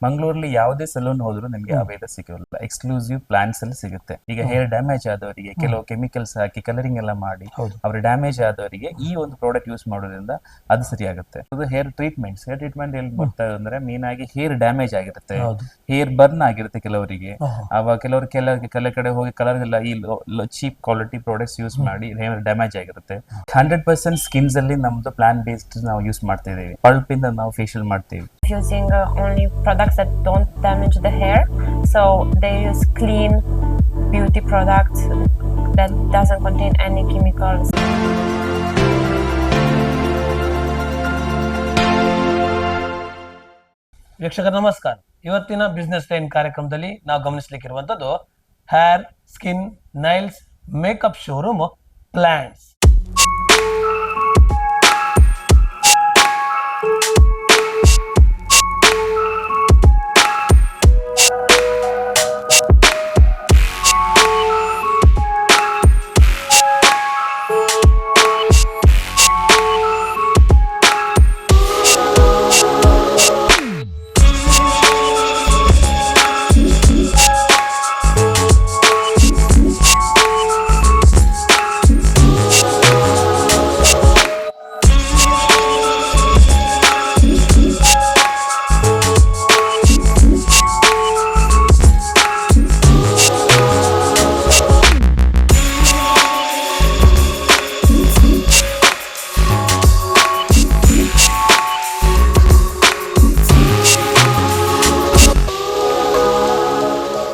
ಮಂಗಳೂರಲ್ಲಿ ಯಾವುದೇ ಸಲೂನ್ ಹೋದ್ರು ನಿಮ್ಗೆ ಅವೇದ ಸಿಗೋಲ್ಲ, ಎಕ್ಸ್ಕ್ಲೂಸಿವ್ ಪ್ಲಾನ್ಸ್ ಅಲ್ಲಿ ಸಿಗುತ್ತೆ. ಈಗ ಹೇರ್ ಡ್ಯಾಮೇಜ್ ಆದವರಿಗೆ ಕೆಲವು ಕೆಮಿಕಲ್ಸ್ ಹಾಕಿ ಕಲರಿಂಗ್ ಎಲ್ಲ ಮಾಡಿ ಅವ್ರ ಡ್ಯಾಮೇಜ್ ಆದವರಿಗೆ ಈ ಒಂದು ಪ್ರಾಡಕ್ಟ್ ಯೂಸ್ ಮಾಡೋದ್ರಿಂದ ಅದು ಸರಿ ಆಗುತ್ತೆ. ಅದು ಹೇರ್ ಟ್ರೀಟ್ಮೆಂಟ್ ಎಲ್ಲಿ ಬರ್ತಾ ಅಂದ್ರೆ ಮೇನ್ ಆಗಿ ಹೇರ್ ಡ್ಯಾಮೇಜ್ ಆಗಿರುತ್ತೆ, ಹೇರ್ ಬರ್ನ್ ಆಗಿರುತ್ತೆ ಕೆಲವರಿಗೆ. ಅವಾಗ ಕೆಲವರು ಕೆಲ ಕಡೆ ಹೋಗಿ ಕಲರ್ ಎಲ್ಲ ಈ ಚೀಪ್ ಕ್ವಾಲಿಟಿ ಪ್ರಾಡಕ್ಟ್ಸ್ ಯೂಸ್ ಮಾಡಿ ಹೇರ್ ಡ್ಯಾಮೇಜ್ ಆಗಿರುತ್ತೆ. 100% ಸ್ಕಿನ್ಸ್ ಅಲ್ಲಿ ನಮ್ದು ಪ್ಲಾನ್ ಬೇಸ್ಡ್ ನಾವು ಯೂಸ್ ಮಾಡ್ತಾ ಇದೀವಿ. ಪಲ್ಪ್ ಇಂದ ನಾವು ಫೇಶಿಯಲ್ ಮಾಡ್ತೀವಿ. Using only products that don't damage the hair, so they use clean beauty products that doesn't contain any chemicals. ವೀಕ್ಷಕರ ನಮಸ್ಕಾರ. ಇವತ್ತಿನ ಬಿಸ್ನೆಸ್ ಲೈನ್ ಕಾರ್ಯಕ್ರಮದಲ್ಲಿ ನಾವು ಗಮನಿಸಲಿಕ್ಕಿರುವಂಥದ್ದು hair, skin, nails, makeup showroom Plants.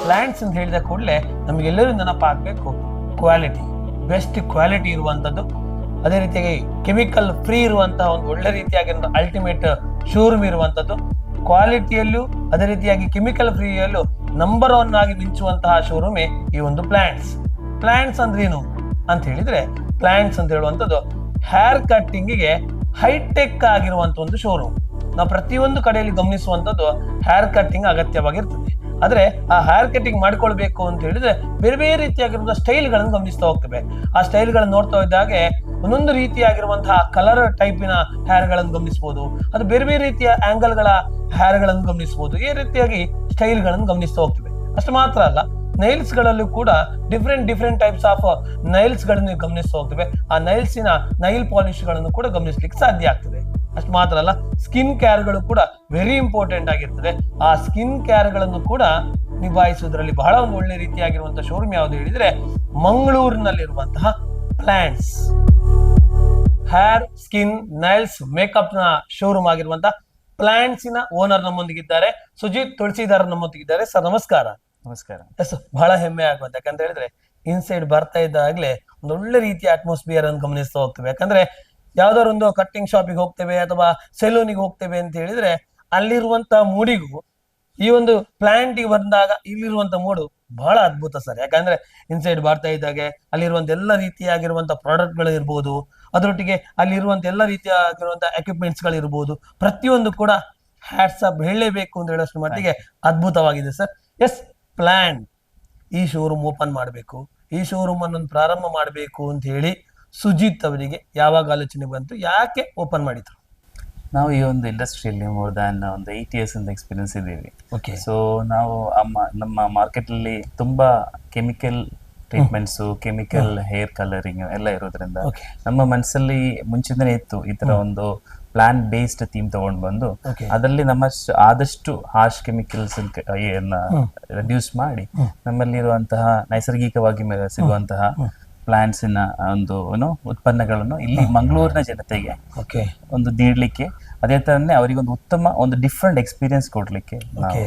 Plants ಅಂತ ಹೇಳಿದ ಕೂಡಲೇ ನಮಗೆಲ್ಲರೂ ನೆನಪಾಗಬೇಕು ಕ್ವಾಲಿಟಿ, ಬೆಸ್ಟ್ ಕ್ವಾಲಿಟಿ ಇರುವಂಥದ್ದು. ಅದೇ ರೀತಿಯಾಗಿ ಕೆಮಿಕಲ್ ಫ್ರೀ ಇರುವಂತಹ ಒಂದು ಒಳ್ಳೆ ರೀತಿಯಾಗಿ ಅಲ್ಟಿಮೇಟ್ ಶೋರೂಮ್ ಇರುವಂಥದ್ದು. ಕ್ವಾಲಿಟಿಯಲ್ಲೂ ಅದೇ ರೀತಿಯಾಗಿ ಕೆಮಿಕಲ್ ಫ್ರೀಯಲ್ಲೂ ನಂಬರ್ 1 ಆಗಿ ಮಿಂಚುವಂತಹ ಶೋರೂಮೇ ಈ ಒಂದು ಪ್ಲಾಂಟ್ಸ್. ಪ್ಲಾಂಟ್ಸ್ ಅಂದ್ರೇನು ಅಂತ ಹೇಳಿದ್ರೆ, ಪ್ಲಾಂಟ್ಸ್ ಅಂತ ಹೇಳುವಂಥದ್ದು ಹೇರ್ ಕಟ್ಟಿಂಗಿಗೆ ಹೈಟೆಕ್ ಆಗಿರುವಂತ ಒಂದು ಶೋರೂಮ್. ನಾವು ಪ್ರತಿಯೊಂದು ಕಡೆಯಲ್ಲಿ ಗಮನಿಸುವಂಥದ್ದು ಹೇರ್ ಕಟ್ಟಿಂಗ್ ಅಗತ್ಯವಾಗಿರ್ತದೆ. ಆದ್ರೆ ಆ ಹೇರ್ ಕಟಿಂಗ್ ಮಾಡ್ಕೊಳ್ಬೇಕು ಅಂತ ಹೇಳಿದ್ರೆ ಬೇರೆ ಬೇರೆ ರೀತಿಯಾಗಿರುವಂತಹ ಸ್ಟೈಲ್ಗಳನ್ನು ಗಮನಿಸ್ತಾ ಹೋಗ್ತೇವೆ. ಆ ಸ್ಟೈಲ್ಗಳನ್ನು ನೋಡ್ತಾ ಇದ್ದಾಗೆ ಒಂದೊಂದು ರೀತಿಯಾಗಿರುವಂತಹ ಕಲರ್ ಟೈಪಿನ ಹೇರ್ ಗಳನ್ನು ಗಮನಿಸಬಹುದು, ಅದು ಬೇರೆ ಬೇರೆ ರೀತಿಯ ಆಂಗಲ್ ಗಳ ಹೇರ್ ಗಳನ್ನು ಗಮನಿಸಬಹುದು. ಈ ರೀತಿಯಾಗಿ ಸ್ಟೈಲ್ ಗಳನ್ನು ಗಮನಿಸ್ತಾ ಹೋಗ್ತೇವೆ. ಅಷ್ಟು ಮಾತ್ರ ಅಲ್ಲ, ನೈಲ್ಸ್ ಗಳಲ್ಲೂ ಕೂಡ ಡಿಫ್ರೆಂಟ್ ಟೈಪ್ಸ್ ಆಫ್ ನೈಲ್ಸ್ ಗಳನ್ನು ಗಮನಿಸ್ತಾ ಹೋಗ್ತೇವೆ. ಆ ನೈಲ್ಸಿನ ನೈಲ್ ಪಾಲಿಶ್ ಗಳನ್ನು ಕೂಡ ಗಮನಿಸ್ಲಿಕ್ಕೆ ಸಾಧ್ಯ ಆಗ್ತದೆ. ಅಷ್ಟು ಮಾತ್ರ ಅಲ್ಲ, ಸ್ಕಿನ್ ಕೇರ್ ಗಳು ಕೂಡ ವೆರಿ ಇಂಪಾರ್ಟೆಂಟ್ ಆಗಿರ್ತದೆ. ಆ ಸ್ಕಿನ್ ಕೇರ್ ಗಳನ್ನು ಕೂಡ ನಿಭಾಯಿಸುವುದರಲ್ಲಿ ಬಹಳ ಒಂದು ಒಳ್ಳೆ ರೀತಿಯಾಗಿರುವಂತಹ ಶೋರೂಮ್ ಯಾವುದು ಹೇಳಿದ್ರೆ ಮಂಗಳೂರಿನಲ್ಲಿರುವಂತಹ Plants. Hair, skin, nails, makeup ನ ಶೋರೂಮ್ ಆಗಿರುವಂತಹ ಪ್ಲಾಂಟ್ಸಿನ ಓನರ್ ನಮ್ಮೊಂದಿಗಿದ್ದಾರೆ. ಸುಜಿತ್ ತುಳಸಿದಾರ್ ನಮ್ಮೊಂದಿಗಿದ್ದಾರೆ. ಸರ್ ನಮಸ್ಕಾರ. ನಮಸ್ಕಾರ. ಎಸ್, ಬಹಳ ಹೆಮ್ಮೆ ಆಗುವಂತ, ಯಾಕಂತ ಹೇಳಿದ್ರೆ ಇನ್ಸೈಡ್ ಬರ್ತಾ ಇದ್ದಾಗಲೇ ಒಂದು ಒಳ್ಳೆ ರೀತಿಯ ಅಟ್ಮಾಸ್ಫಿಯರ್ ಅನ್ನು ಗಮನಿಸ್ತಾ ಹೋಗ್ತೇವೆ. ಯಾಕಂದ್ರೆ ಯಾವ್ದಾದ್ರು ಒಂದು ಕಟ್ಟಿಂಗ್ ಶಾಪಿಗೆ ಹೋಗ್ತೇವೆ ಅಥವಾ ಸೆಲೂನಿಗೆ ಹೋಗ್ತೇವೆ ಅಂತ ಹೇಳಿದ್ರೆ ಅಲ್ಲಿರುವಂತ ಮೂಡಿಗೂ ಈ ಒಂದು ಪ್ಲಾಂಟಿಗೆ ಬಂದಾಗ ಇಲ್ಲಿರುವಂತ ಮೂಡು ಬಹಳ ಅದ್ಭುತ ಸರ್. ಯಾಕಂದ್ರೆ ಇನ್ಸೈಡ್ ಬರ್ತಾ ಇದ್ದಾಗೆ ಅಲ್ಲಿರುವಂತ ಎಲ್ಲ ರೀತಿಯಾಗಿರುವಂತ ಪ್ರಾಡಕ್ಟ್ ಗಳು ಇರ್ಬೋದು, ಅದರೊಟ್ಟಿಗೆ ಅಲ್ಲಿರುವಂತ ಎಲ್ಲ ರೀತಿಯಾಗಿರುವಂತ ಎಕ್ವಿಪ್ಮೆಂಟ್ಸ್ ಗಳು ಇರ್ಬೋದು, ಪ್ರತಿಯೊಂದು ಕೂಡ ಹ್ಯಾಟ್ಸ್ ಆಫ್ ಹೇಳಲೇಬೇಕು ಅಂತ ಹೇಳೋಷ್ಟು ಮಟ್ಟಿಗೆ ಅದ್ಭುತವಾಗಿದೆ ಸರ್. ಎಸ್, ಪ್ಲಾನ್ ಈ ಶೋರೂಮ್ ಓಪನ್ ಮಾಡಬೇಕು, ಈ ಶೋರೂಮ್ ಅನ್ನು ಪ್ರಾರಂಭ ಮಾಡಬೇಕು ಅಂತ ಹೇಳಿ ಸುಜಿತ್ ಅವರಿಗೆ ಯಾವಾಗ ಆಲೋಚನೆ ಬಂತು, ಯಾಕೆ ಓಪನ್ ಮಾಡಿದ್ರು? ನಾವು ಈ ಒಂದು ಇಂಡಸ್ಟ್ರಿಯಲ್ಲಿ ಮೋರ್ ದ್ಯಾನ್ ಒಂದು 8 years ಇಂದ ಎಕ್ಸ್ಪೀರಿಯನ್ಸ್ ಇದ್ದೀವಿ. ಸೊ ನಾವು ನಮ್ಮ ಮಾರ್ಕೆಟ್ ಅಲ್ಲಿ ತುಂಬಾ chemical treatments, chemical hair colouring ಎಲ್ಲ ಇರೋದ್ರಿಂದ ನಮ್ಮ ಮನಸ್ಸಲ್ಲಿ ಮುಂಚಿಂದನೇ ಇತ್ತು ಈ ತರ ಒಂದು ಪ್ಲಾನ್ ಬೇಸ್ಡ್ ಥೀಮ್ ತಗೊಂಡ್ ಬಂದು ಅದರಲ್ಲಿ ನಮ್ಮ ಆದಷ್ಟು ಹಾರ್ಶ್ ಕೆಮಿಕಲ್ಸ್ ರೆಡ್ಯೂಸ್ ಮಾಡಿ ನಮ್ಮಲ್ಲಿರುವಂತಹ ನೈಸರ್ಗಿಕವಾಗಿ ಸಿಗುವಂತಹ ಪ್ಲಾಂಟ್ಸಿನ ಒಂದು ಉತ್ಪನ್ನಗಳನ್ನು ಇಲ್ಲಿ ಮಂಗಳೂರಿನ ಜನತೆಗೆ ಒಂದು ನೀಡಲಿಕ್ಕೆ, ಅದೇ ತರನೇ ಅವರಿಗೆ ಒಂದು ಉತ್ತಮ ಒಂದು ಡಿಫ್ರೆಂಟ್ ಎಕ್ಸ್ಪೀರಿಯನ್ಸ್ ಕೊಡ್ಲಿಕ್ಕೆ ನಾವು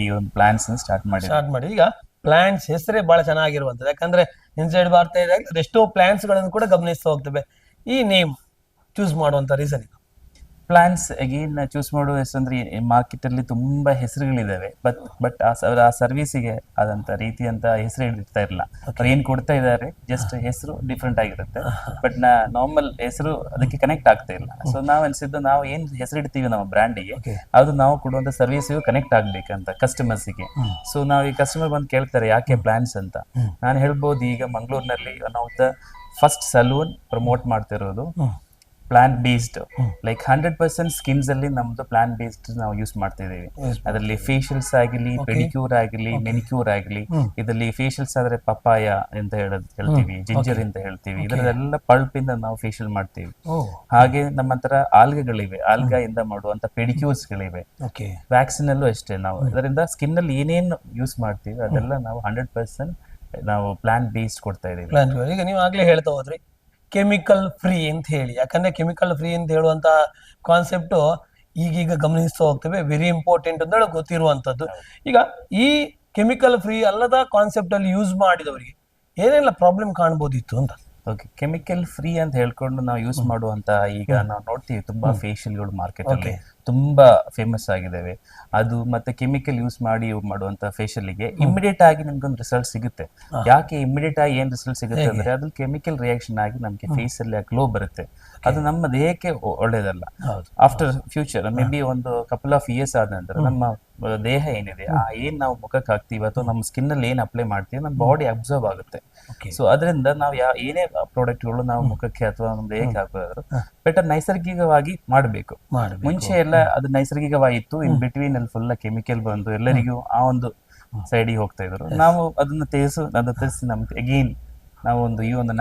ಈ ಒಂದು ಪ್ಲಾಂಟ್ಸ್ ಸ್ಟಾರ್ಟ್ ಮಾಡಿ. ಈಗ ಪ್ಲಾಂಟ್ಸ್ ಹೆಸರೇ ಬಹಳ ಚೆನ್ನಾಗಿರುವಂತದ್ದು. ಯಾಕಂದ್ರೆ ಇನ್ಸೈಡ್ ಬರ್ತಾ ಇದ್ದಾಗ ಅದೆಷ್ಟೋ ಪ್ಲಾಂಟ್ಸ್ ಗಳನ್ನು ಕೂಡ ಗಮನಿಸ್ತಾ ಹೋಗ್ತೇವೆ. ಈ ನೇಮ್ ಚೂಸ್ ಮಾಡುವಂತ ರೀಸನ್ ಇದು? ಪ್ಲಾನ್ಸ್ ಅಗೇನ್ ಚೂಸ್ ಮಾಡುವ ಹೆಸರು ಮಾರ್ಕೆಟ್ ಅಲ್ಲಿ ತುಂಬಾ ಹೆಸರುಗಳಿದಾವೆ. ಬಟ್ ಆ ಸರ್ವಿಸಿಗೆ ಆದಂತ ರೀತಿಯಂತ ಹೆಸರು ಇಡ್ತಾ ಇರಲ್ಲ. ಅವ್ರು ಏನ್ ಕೊಡ್ತಾ ಇದ್ದಾರೆ ಜಸ್ಟ್ ಹೆಸರು ಡಿಫ್ರೆಂಟ್ ಆಗಿರುತ್ತೆ, ಬಟ್ ನಾರ್ಮಲ್ ಹೆಸರು ಅದಕ್ಕೆ ಕನೆಕ್ಟ್ ಆಗ್ತಾ ಇಲ್ಲ. ಸೊ ನಾವ್ ಅನ್ಸಿದ್ದು ನಾವು ಏನ್ ಹೆಸರು ಇಡ್ತೀವಿ ನಮ್ಮ ಬ್ರ್ಯಾಂಡಿಗೆ, ಅದು ನಾವು ಕೊಡುವಂತ ಸರ್ವಿಸಿಗೂ ಕನೆಕ್ಟ್ ಆಗ್ಬೇಕಂತ ಕಸ್ಟಮರ್ಸ್ಗೆ. ಸೊ ನಾವು ಈ ಕಸ್ಟಮರ್ ಬಂದು ಕೇಳ್ತಾರೆ ಯಾಕೆ ಪ್ಲಾನ್ಸ್ ಅಂತ. ನಾನು ಹೇಳ್ಬೋದು, ಈಗ ಮಂಗಳೂರಿನಲ್ಲಿ ನಾವು ಫಸ್ಟ್ ಸಲೂನ್ ಪ್ರಮೋಟ್ ಮಾಡ್ತಿರೋದು ಪ್ಲಾಂಟ್ ಬೇಸ್ಡ್ ಲೈಕ್ 100% ಸ್ಕಿನ್ಸ್ ಅಲ್ಲಿ ನಮ್ದು ಪ್ಲಾಂಟ್ ಬೇಸ್ಡ್ ನಾವು ಯೂಸ್ ಮಾಡ್ತಿದ್ದೀವಿ. ಅದರಲ್ಲಿ ಫೇಶಿಯಲ್ಸ್ ಆಗಿರ್ಲಿ, ಪೆಡಿಕ್ಯೂರ್ ಆಗಿರ್ಲಿ, ಮೆನಿಕ್ಯೂರ್ ಆಗಿರ್ಲಿ, ಇದರಲ್ಲಿ ಫೇಶಿಯಲ್ಸ್ ಆದ್ರೆ ಪಪ್ಪಾಯ ಅಂತ ಹೇಳ್ತೀವಿ, ಜಿಂಜರ್ ಅಂತ ಹೇಳ್ತೀವಿ, ಇದರೆಲ್ಲ ಪಲ್ಪ್ ಇಂದ ನಾವು ಫೇಶಿಯಲ್ ಮಾಡ್ತೀವಿ. ಹಾಗೆ ನಮ್ಮ ಹತ್ರ ಆಲ್ಗೆಗಳಿವೆ, ಆಲ್ಗಾ ಇಂದ ಮಾಡುವಂತ ಪೆಡಿಕ್ಯೂರ್ಸ್ ಗಳಿವೆ. ವ್ಯಾಕ್ಸಿನ್ ಅಲ್ಲೂ ಅಷ್ಟೇ, ನಾವು ಇದರಿಂದ ಸ್ಕಿನ್ ಅಲ್ಲಿ ಏನೇನು ಯೂಸ್ ಮಾಡ್ತೀವಿ ಅದೆಲ್ಲ ನಾವು 100% ನಾವು ಪ್ಲಾಂಟ್ ಬೇಸ್ಡ್ ಕೊಡ್ತಾ ಇದೀವಿ. ಈಗ ನೀವು ಆಗ್ಲೇ ಹೇಳ್ತಾ ಹೋದ್ರಿ ಕೆಮಿಕಲ್ ಫ್ರೀ ಅಂತ ಹೇಳಿ, ಯಾಕಂದ್ರೆ ಕೆಮಿಕಲ್ ಫ್ರೀ ಅಂತ ಹೇಳುವಂತ ಕಾನ್ಸೆಪ್ಟ್ ಈಗೀಗ ಗಮನಿಸ್ತಾ ಹೋಗ್ತೇವೆ, ವೆರಿ ಇಂಪಾರ್ಟೆಂಟ್ ಅಂತ ಹೇಳಿ ಗೊತ್ತಿರುವಂತದ್ದು. ಈಗ ಈ ಕೆಮಿಕಲ್ ಫ್ರೀ ಅಲ್ಲದ ಕಾನ್ಸೆಪ್ಟ್ ಅಲ್ಲಿ ಯೂಸ್ ಮಾಡಿದವರಿಗೆ ಏನೆಲ್ಲ ಪ್ರಾಬ್ಲಮ್ ಕಾಣ್ಬೋದಿತ್ತು ಅಂತ? ಓಕೆ, ಕೆಮಿಕಲ್ ಫ್ರೀ ಅಂತ ಹೇಳ್ಕೊಂಡು ನಾವು ಯೂಸ್ ಮಾಡುವಂತ ಈಗ ನಾವು ನೋಡ್ತೀವಿ ತುಂಬಾ ಫೇಶಿಯಲ್ಗಳು ಮಾರ್ಕೆಟ್ ಅಲ್ಲಿ ತುಂಬಾ ಫೇಮಸ್ ಆಗಿದ್ದಾವೆ. ಅದು ಮತ್ತೆ ಕೆಮಿಕಲ್ ಯೂಸ್ ಮಾಡಿ ಮಾಡುವಂತ ಫೇಶಿಯಲ್ಗೆ ಇಮಿಡಿಯೇಟ್ ಆಗಿ ನಿಮ್ಗೊಂದು ರಿಸಲ್ಟ್ ಸಿಗುತ್ತೆ. ಯಾಕೆ ಇಮಿಡಿಯೇಟ್ ಆಗಿ ಏನ್ ರಿಸಲ್ಟ್ ಸಿಗುತ್ತೆ ಅಂದ್ರೆ ಅದು ಕೆಮಿಕಲ್ ರಿಯಾಕ್ಷನ್ ಆಗಿ ನಮ್ಗೆ ಫೇಸ್ ಅಲ್ಲಿ ಗ್ಲೋ ಬರುತ್ತೆ. ಅದು ನಮ್ಮ ದೇಹಕ್ಕೆ ಒಳ್ಳೇದಲ್ಲ. ಆಫ್ಟರ್ ಫ್ಯೂಚರ್ ಮೇ ಬಿ ಒಂದು ಕಪಲ್ ಆಫ್ ಇಯರ್ಸ್ ಆದ ನಂತರ ನಮ್ಮ ದೇಹ ಏನಿದೆ, ಆ ಏನ್ ನಾವು ಮುಖಕ್ಕೆ ಹಾಕ್ತೀವಿ ಅಥವಾ ನಮ್ಮ ಸ್ಕಿನ್ ಅಲ್ಲಿ ಏನ್ ಅಪ್ಲೈ ಮಾಡ್ತೀವಿ ನಮ್ಮ ಬಾಡಿ ಅಬ್ಸರ್ವ್ ಆಗುತ್ತೆ. ಸೊ ಅದರಿಂದ ನಾವು ಏನೇ ಪ್ರಾಡಕ್ಟ್ಗಳು ನಾವು ಮುಖಕ್ಕೆ ಅಥವಾ ನಮ್ಮ ದೇಹಕ್ಕೆ ಹಾಕೋದಾದ್ರು ಬೆಟರ್ ನೈಸರ್ಗಿಕವಾಗಿ ಮಾಡಬೇಕು. ಮುಂಚೆ ಎಲ್ಲ ಅದು ನೈಸರ್ಗಿಕವಾಗಿತ್ತು, ಇನ್ ಬಿಟ್ವೀನ್ ಅಲ್ಲಿ ಫುಲ್ ಕೆಮಿಕಲ್ ಬಂದು ಎಲ್ಲರಿಗೂ ಆ ಒಂದು ಸೈಡಿಗೆ ಹೋಗ್ತಾ ಇದ್ರು. ನಾವು ಅದನ್ನ ತೆಗೆಸಿ ನಮ್ಗೆ ಅಗೇನ್ ನಾವು ಈ ಒಂದು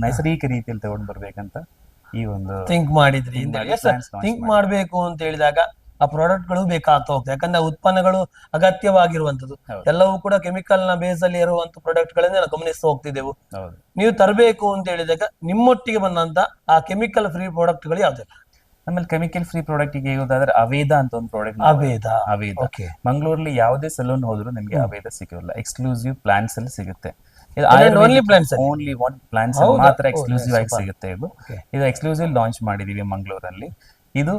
ನೈಸರ್ಗಿಕ ರೀತಿಯಲ್ಲಿ ತಗೊಂಡು ಬರ್ಬೇಕಂತ ಈ ಒಂದು ಥಿಂಕ್ ಮಾಡಿದ್ರಿ. ಥಿಂಕ್ ಮಾಡ್ಬೇಕು ಅಂತ ಹೇಳಿದಾಗ ಆ ಪ್ರಾಡಕ್ಟ್ ಗಳು ಬೇಕಾಗ್ತಾ ಹೋಗ್ತದೆ, ಯಾಕಂದ್ರೆ ಉತ್ಪನ್ನಗಳು ಅಗತ್ಯವಾಗಿರುವಂತದ್ದು ಎಲ್ಲವೂ ಕೂಡ ಕೆಮಿಕಲ್ ನ ಬೇಸ್ ಅಲ್ಲಿ ಇರುವಂತ ಪ್ರಾಡಕ್ಟ್ ಗಳನ್ನೇ ನಾವು ಗಮನಿಸ್ತಾ ಹೋಗ್ತಿದ್ದೆವು. ನೀವು ತರಬೇಕು ಅಂತ ಹೇಳಿದಾಗ ನಿಮ್ಮೊಟ್ಟಿಗೆ ಬಂದಂತ ಆ ಕೆಮಿಕಲ್ ಫ್ರೀ ಪ್ರಾಡಕ್ಟ್ ಗಳು ಯಾವ್ದೆಲ್ಲ? ಆಮೇಲೆ ಕೆಮಿಕಲ್ ಫ್ರೀ ಪ್ರಾಡಕ್ಟ್ ಗೆ ಹೇಳೋದಾದ್ರೆ ಅವೇದ ಅಂತ ಒಂದು ಪ್ರಾಡಕ್ಟ್. ಅವೇದ ಮಂಗಳೂರಲ್ಲಿ ಯಾವುದೇ ಸಲೂನ್ ಹೋದ್ರು ನಿಮ್ಗೆ ಅವೇದ ಸಿಗೋಲ್ಲ, ಎಕ್ಸ್ಕ್ಲೂಸಿವ್ ಪ್ಲಾಂಟ್ಸ್ ಅಲ್ಲಿ ಸಿಗುತ್ತೆ. ಓನ್ಲಿ ಒನ್ ಪ್ಲಾಂಟ್ಸ್ ಮಾತ್ರ ಎಕ್ಸ್ಕ್ಲೂಸಿವ್ ಆಗಿ ಸಿಗುತ್ತೆ. ಇದು ಎಕ್ಸ್ಕ್ಲೂಸಿವ್ ಲಾಂಚ್ ಮಾಡಿದೀವಿ ಮಂಗಳೂರಲ್ಲಿ. ಇದು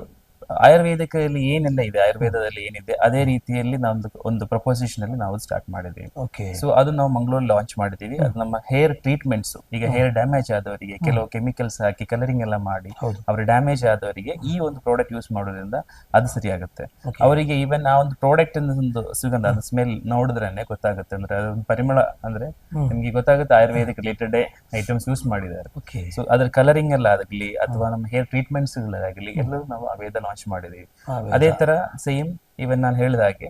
ಆಯುರ್ವೇದದಲ್ಲಿ ಏನೆಲ್ಲ ಇದೆ, ಆಯುರ್ವೇದದಲ್ಲಿ ಏನಿದೆ ಅದೇ ರೀತಿಯಲ್ಲಿ ನಾವು ಒಂದು ಪ್ರಪೋಸಿಷನ್ ಅಲ್ಲಿ ನಾವು ಸ್ಟಾರ್ಟ್ ಮಾಡಿದೀವಿ. ಸೊ ಅದು ನಾವು ಮಂಗಳೂರು ಲಾಂಚ್ ಮಾಡಿದೀವಿ. ಅದು ನಮ್ಮ ಹೇರ್ ಟ್ರೀಟ್ಮೆಂಟ್ಸ್, ಈಗ ಹೇರ್ ಡ್ಯಾಮೇಜ್ ಆದವರಿಗೆ ಕೆಲವು ಕೆಮಿಕಲ್ಸ್ ಹಾಕಿ ಕಲರಿಂಗ್ ಎಲ್ಲ ಮಾಡಿ ಅವ್ರ ಡ್ಯಾಮೇಜ್ ಆದವರಿಗೆ ಈ ಒಂದು ಪ್ರಾಡಕ್ಟ್ ಯೂಸ್ ಮಾಡೋದ್ರಿಂದ ಅದು ಸರಿ ಆಗುತ್ತೆ. ಅವರಿಗೆ ಈವನ್ ಆ ಒಂದು ಪ್ರಾಡಕ್ಟ್ ಒಂದು ಸುಗಂಧ, ಅದು ಸ್ಮೆಲ್ ನೋಡಿದ್ರೇನೆ ಗೊತ್ತಾಗುತ್ತೆ, ಅಂದ್ರೆ ಅದೊಂದು ಪರಿಮಳ, ಅಂದ್ರೆ ನಿಮ್ಗೆ ಗೊತ್ತಾಗುತ್ತೆ ಆಯುರ್ವೇದಿಕ್ ರಿಲೇಟೆಡ್ ಐಟಮ್ಸ್ ಯೂಸ್ ಮಾಡಿದ್ದಾರೆ. ಸೊ ಅದ್ರ ಕಲರಿಂಗ್ ಎಲ್ಲ ಆಗಲಿ ಅಥವಾ ನಮ್ಮ ಹೇರ್ ಟ್ರೀಟ್ಮೆಂಟ್ಸ್ ಗಳಾಗಲಿ ಎಲ್ಲರೂ ನಾವು ಅವೇದ ಲಾಂಚ್ ಮಾಡಿದೀವಿ. ಅದೇ ತರ ಸೇಮ್ ಇವನ್ ನಾನು ಹೇಳಿದ ಹಾಗೆ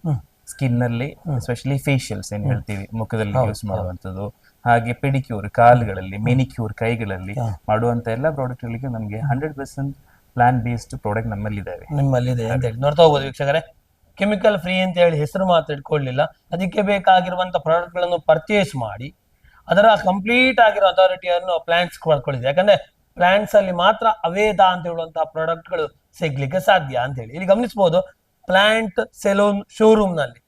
ಸ್ಕಿನ್ ಅಲ್ಲಿ ಎಸ್ಪೆಷಲಿ ಫೇಶಿಯಲ್ಸ್ ಏನ್ ಹೇಳ್ತೀವಿ ಮುಖದಲ್ಲಿ ಯೂಸ್ ಮಾಡುವಂತದ್ದು, ಹಾಗೆ ಪೆಡಿಕ್ಯೂರ್ ಕಾಲುಗಳಲ್ಲಿ, ಮೆನಿಕ್ಯೂರ್ ಕೈಗಳಲ್ಲಿ ಮಾಡುವಂತ ಎಲ್ಲಾ ಪ್ರಾಡಕ್ಟ್ ಗಳಿಗೆ ನಮ್ಗೆ 100% ಪ್ಲಾಂಟ್ ಬೇಸ್ಡ್ ಪ್ರಾಡಕ್ಟ್ ನಿಮ್ಮಲ್ಲಿದೆ ಅಂತ ಹೇಳಿ ನೋಡ್ತಾ ಹೋಗ್ಬೋದು ವೀಕ್ಷಕರೇ. ಕೆಮಿಕಲ್ ಫ್ರೀ ಅಂತ ಹೇಳಿ ಹೆಸರು ಮಾತ್ರ ಇಟ್ಕೊಳ್ಳಿಲ್ಲ, ಅದಕ್ಕೆ ಬೇಕಾಗಿರುವಂತ ಪ್ರಾಡಕ್ಟ್ ಗಳನ್ನು ಪರ್ಚೇಸ್ ಮಾಡಿ ಅದರ ಕಂಪ್ಲೀಟ್ ಆಗಿರೋ ಅಥಾರಿಟಿಯನ್ನು ಪ್ಲಾಂಟ್ಸ್ ಪಡ್ಕೊಳ್ಳಿದೆ. ಯಾಕಂದ್ರೆ ಪ್ಲಾಂಟ್ಸ್ ಅಲ್ಲಿ ಮಾತ್ರ ಅವೇದ ಅಂತ ಹೇಳುವಂತಹ ಪ್ರಾಡಕ್ಟ್ ಗಳು ಸಿಗ್ಲಿಕ್ಕೆ ಸಾಧ್ಯ ಅಂತ ಹೇಳಿ ಇಲ್ಲಿ ಗಮನಿಸಬಹುದು. ಪ್ಲಾಂಟ್ ಸೆಲೂನ್ ಶೋರೂಮ್ ನಲ್ಲಿ